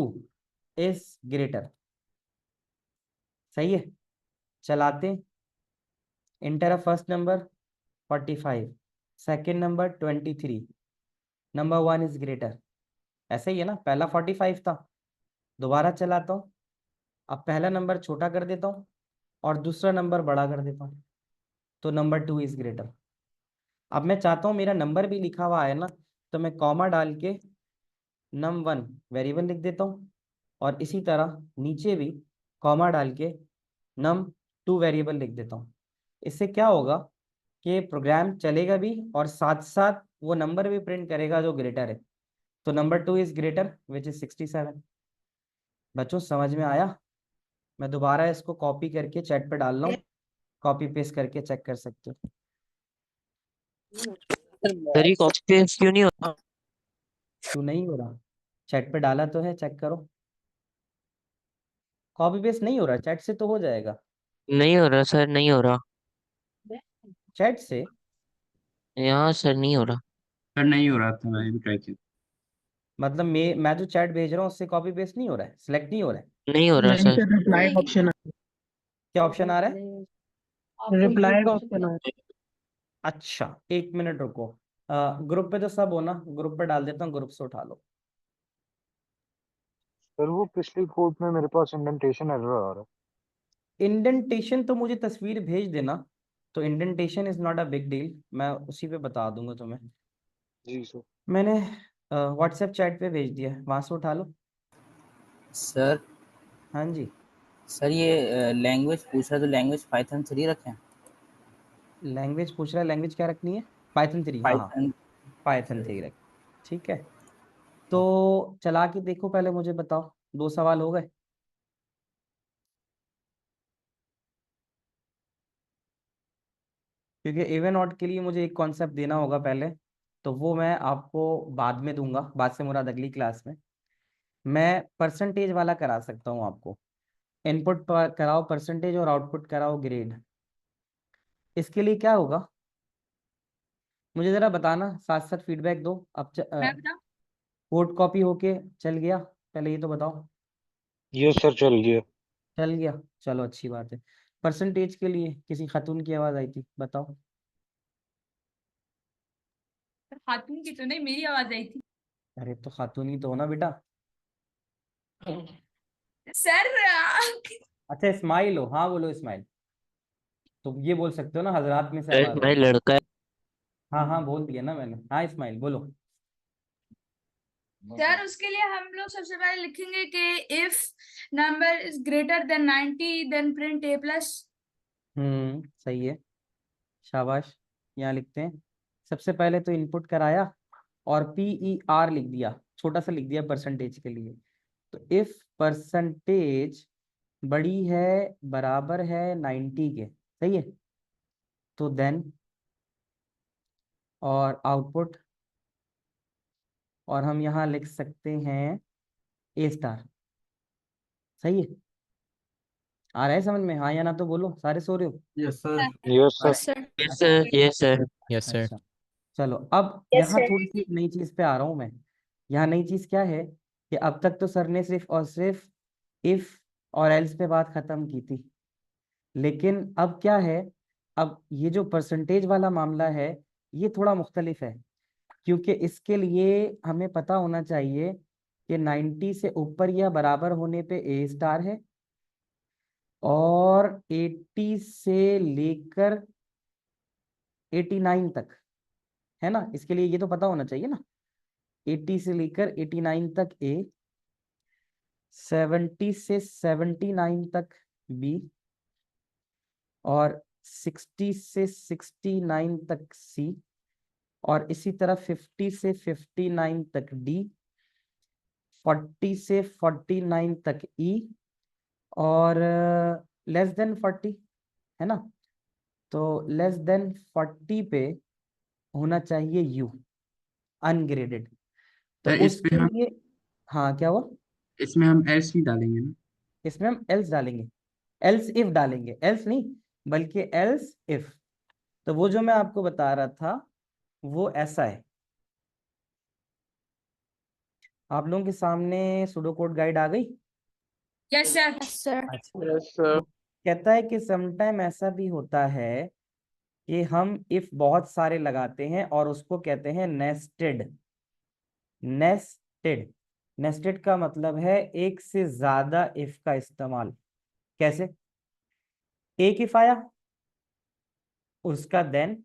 [SPEAKER 1] इज ग्रेटर। सही है। चलाते, inter a first number 45, second number 23, number 1 is greater. ऐसे ही है ना, पहला 45 था। दोबारा चलाता हूँ, अब पहला नंबर छोटा कर देता हूँ और दूसरा नंबर बड़ा कर देता हूँ, तो नंबर 2 इज ग्रेटर। अब मैं चाहता हूँ मेरा नंबर भी लिखा हुआ है ना, तो मैं कॉमा डाल के num1 वेरिएबल लिख देता हूँ, और इसी तरह नीचे भी कॉमा डाल के num2 वेरिएबल लिख देता हूँ। इससे क्या होगा कि प्रोग्राम चलेगा भी और साथ साथ वो नंबर भी प्रिंट करेगा जो ग्रेटर है। तो number 2 is greater which is 67। बच्चों समझ में आया? मैं दोबारा इसको कॉपी करके चैट पे डाल रहा हूँ, कॉपी पेस्ट करके चेक कर सकते हो।
[SPEAKER 11] सर ये कॉपी पेस्ट क्यों नहीं होता?
[SPEAKER 1] क्यों नहीं हो रहा? चैट पे डाला तो है, चेक करो। कॉपी पेस्ट नहीं हो रहा, चैट से तो हो जाएगा।
[SPEAKER 11] नहीं हो रहा सर, नहीं हो रहा।
[SPEAKER 1] चैट से
[SPEAKER 11] यहाँ सर नहीं हो रहा।
[SPEAKER 8] सर नहीं हो रहा था, मैंने भी ट्राई किया।
[SPEAKER 1] मतलब मैं जो चैट भेज रहा हूँ उससे कॉपी पेस्ट नहीं हो रहा है, सिलेक्ट नहीं हो रहा है।
[SPEAKER 11] नहीं हो रहा सर।
[SPEAKER 12] रिप्लाई ऑप्शन
[SPEAKER 1] क्या ऑप्शन आ रहा है?
[SPEAKER 12] रिप्लाई का ऑप्शन है।
[SPEAKER 1] अच्छा, एक मिनट रुको। ग्रुप पे तो सब हो ना, ग्रुप पे डाल देता हूँ, ग्रुप से उठा लो।
[SPEAKER 5] सर वो पिछली कोड में मेरे पास इंडेंटेशन एरर आ रहा है।
[SPEAKER 1] इंडेंटेशन तो मुझे तस्वीर भेज देना, तो indentation is not a big deal, मैं उसी पे बता दूंगा तुम्हें।
[SPEAKER 5] जी सर।
[SPEAKER 1] मैंने व्हाट्सएप चैट पे भेज दिया, वहां से उठा लो।
[SPEAKER 10] सर
[SPEAKER 1] हाँ जी।
[SPEAKER 10] सर ये लैंग्वेज पूछ रहा है, तो लैंग्वेज पाइथन 3 रखें?
[SPEAKER 1] लैंग्वेज पूछ रहा है, लैंग्वेज क्या रखनी है? पाइथन 3, हाँ हाँ,
[SPEAKER 10] पाइथन।
[SPEAKER 1] पाइथन 3 रख। ठीक है, तो चला के देखो, पहले मुझे बताओ, 2 सवाल हो गए। क्योंकि इवन ऑड के लिए मुझे एक कॉन्सेप्ट देना होगा पहले, तो वो मैं आपको बाद में दूंगा, बाद से मुराद अगली क्लास में। मैं परसेंटेज वाला करा सकता हूँ आपको, इनपुट कराओ परसेंटेज और आउटपुट कराओ ग्रेड। इसके लिए क्या होगा मुझे ज़रा बताना, साथ साथ फीडबैक दो। अब
[SPEAKER 6] मैं बताऊं?
[SPEAKER 1] कोड कॉपी होके चल गया? पहले ये तो बताओ।
[SPEAKER 5] यस सर चल गया।
[SPEAKER 1] चल गया, चलो अच्छी बात है। परसेंटेज के लिए किसी खातून की आवाज़ आई थी, बताओ।
[SPEAKER 6] खातून की तो नहीं, मेरी आवाज आई थी।
[SPEAKER 1] अरे तो खातून ही तो हो ना बेटा।
[SPEAKER 6] सर
[SPEAKER 1] अच्छा इस्माइल हो, हाँ बोलो इस्माइल। तो ये बोल सकते हो ना, हजरात में से
[SPEAKER 11] सर
[SPEAKER 1] आवाज़ आई।
[SPEAKER 11] भाई लड़का है।
[SPEAKER 1] हाँ हाँ बोल दिया ना मैंने। हाँ इस्माइल बोलो।
[SPEAKER 6] सर उसके लिए हम लोग सबसे पहले लिखेंगे कि if number is greater than 90 then print A plus.
[SPEAKER 1] सही है, शाबाश। यहाँ लिखते हैं, सबसे पहले तो इनपुट कराया और PER लिख दिया, छोटा सा लिख दिया परसेंटेज के लिए। तो इफ परसेंटेज बड़ी है, बराबर है 90 के, सही है, तो देन, और आउटपुट, और हम यहाँ लिख सकते हैं A स्टार। सही है, आ रहा है समझ में? हाँ या ना तो बोलो, सारे सो रहे हो?
[SPEAKER 3] Yes sir.
[SPEAKER 5] Yes sir.
[SPEAKER 6] Yes sir.
[SPEAKER 11] Yes sir, yes sir.
[SPEAKER 8] Yes sir.
[SPEAKER 1] अच्छा, चलो अब
[SPEAKER 2] यस
[SPEAKER 1] यहाँ
[SPEAKER 2] सर।
[SPEAKER 1] थोड़ी सी नई चीज पे आ रहा हूँ मैं। यहाँ नई चीज क्या है कि अब तक तो सर ने सिर्फ और सिर्फ इफ और एल्स पे बात खत्म की थी। लेकिन अब क्या है, अब ये जो परसेंटेज वाला मामला है ये थोड़ा मुख्तलिफ है, क्योंकि इसके लिए हमें पता होना चाहिए कि 90 से ऊपर या बराबर होने पे ए स्टार है, और 80 से लेकर 89 तक है ना। इसके लिए ये तो पता होना चाहिए ना, 80 से लेकर 89 तक ए, 70 से 79 तक बी, और 60 से 69 तक सी, और इसी तरह 50 से 59 तक डी, 40 से 49 तक ई, और लेस देन 40 है ना, तो लेस देन 40 पे होना चाहिए यू, अनग्रेडेड। तो
[SPEAKER 8] सर इस पे
[SPEAKER 1] उसके
[SPEAKER 8] हम
[SPEAKER 1] लिए, हाँ क्या हुआ,
[SPEAKER 8] इसमें हम एल्स नहीं डालेंगे ना?
[SPEAKER 1] इसमें हम एल्स डालेंगे, एल्स इफ डालेंगे, एल्स नहीं बल्कि एल्स इफ। तो वो जो मैं आपको बता रहा था वो ऐसा है। आप लोगों के सामने सुडो कोड गाइड आ गई?
[SPEAKER 6] Yes, sir. Yes, sir.
[SPEAKER 1] अच्छा,
[SPEAKER 5] यस सर।
[SPEAKER 1] तो कहता है कि समटाइम ऐसा भी होता है कि हम इफ बहुत सारे लगाते हैं और उसको कहते हैं नेस्टेड। नेस्टेड, नेस्टेड का मतलब है एक से ज्यादा इफ का इस्तेमाल। कैसे? एक इफ आया, उसका देन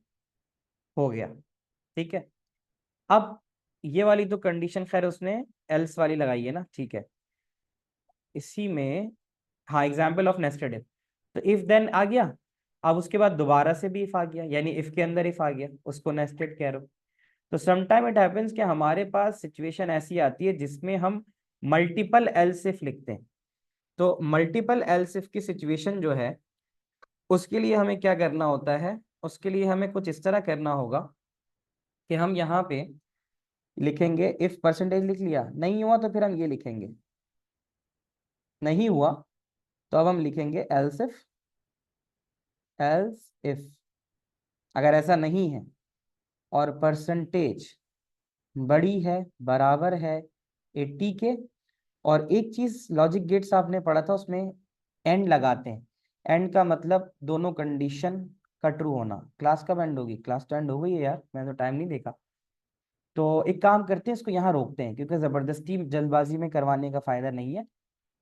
[SPEAKER 1] हो गया, ठीक है। अब ये वाली तो कंडीशन खैर उसने एल्स वाली लगाई है ना, ठीक है। इसी में हाँ, एग्जाम्पल ऑफ नेस्टेड इफ, तो इफ देन आ गया, अब उसके बाद दोबारा से भी इफ आ गया, यानी इफ के अंदर इफ आ गया, उसको नेस्टेड कह रहे हो। तो समटाइम इट हैपेंस कि हमारे पास सिचुएशन ऐसी आती है जिसमें हम मल्टीपल एल्स इफ लिखते हैं। तो मल्टीपल एल्स इफ की सिचुएशन जो है उसके लिए हमें क्या करना होता है, उसके लिए हमें कुछ इस तरह करना होगा कि हम यहाँ पे लिखेंगे इफ परसेंटेज लिख लिया, नहीं हुआ तो फिर हम ये लिखेंगे, नहीं हुआ तो अब हम लिखेंगे एल्स इफ, एल्स इफ। अगर ऐसा नहीं है और परसेंटेज बड़ी है, बराबर है 80 के, और एक चीज लॉजिक गेट्स आपने पढ़ा था उसमें एंड लगाते हैं, एंड का मतलब दोनों कंडीशन का ट्रू होना। क्लास कब एंड होगी? क्लास तो एंड हो गई है यार, मैंने तो टाइम नहीं देखा। तो एक काम करते हैं, इसको यहाँ रोकते हैं क्योंकि जबरदस्ती जल्दबाजी में करवाने का फायदा नहीं है।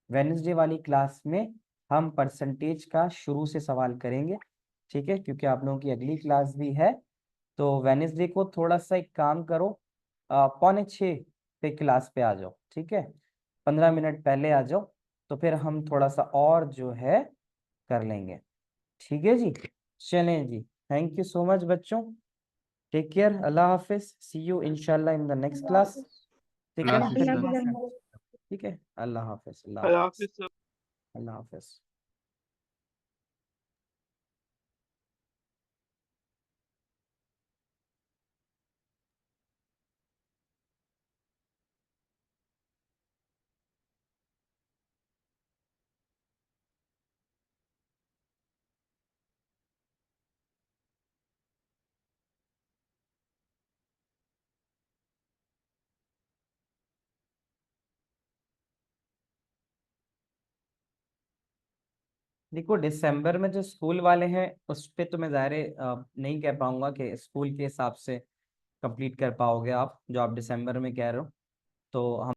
[SPEAKER 1] वेडनेसडे वाली क्लास में हम परसेंटेज का शुरू से सवाल करेंगे, ठीक है, क्योंकि आप लोगों की अगली क्लास भी है। तो वेडनेसडे को थोड़ा सा एक काम करो, 5:45 पे क्लास पे आ जाओ, ठीक है, 15 मिनट पहले आ जाओ, तो फिर हम थोड़ा सा और जो है कर लेंगे, ठीक है जी। चलें जी, थैंक यू सो मच बच्चों, टेक केयर, अल्लाह हाफिज, सी यू इंशाल्लाह इन द नेक्स्ट क्लास, ठीक है ना
[SPEAKER 8] हाफिज
[SPEAKER 1] फिर?
[SPEAKER 8] सर।
[SPEAKER 2] अल्लाह हाफिज़।
[SPEAKER 1] ठीक है, अल्लाह हाफिज, अल्लाह
[SPEAKER 5] अल्लाह
[SPEAKER 1] हाफिज,
[SPEAKER 5] हाफिज सर।
[SPEAKER 1] अल्लाह हाफिज। देखो दिसंबर में जो स्कूल वाले हैं उस पे तो मैं ज़ाहिर है नहीं कह पाऊंगा कि स्कूल के हिसाब से कंप्लीट कर पाओगे आप, जो आप दिसंबर में कह रहे हो। तो हम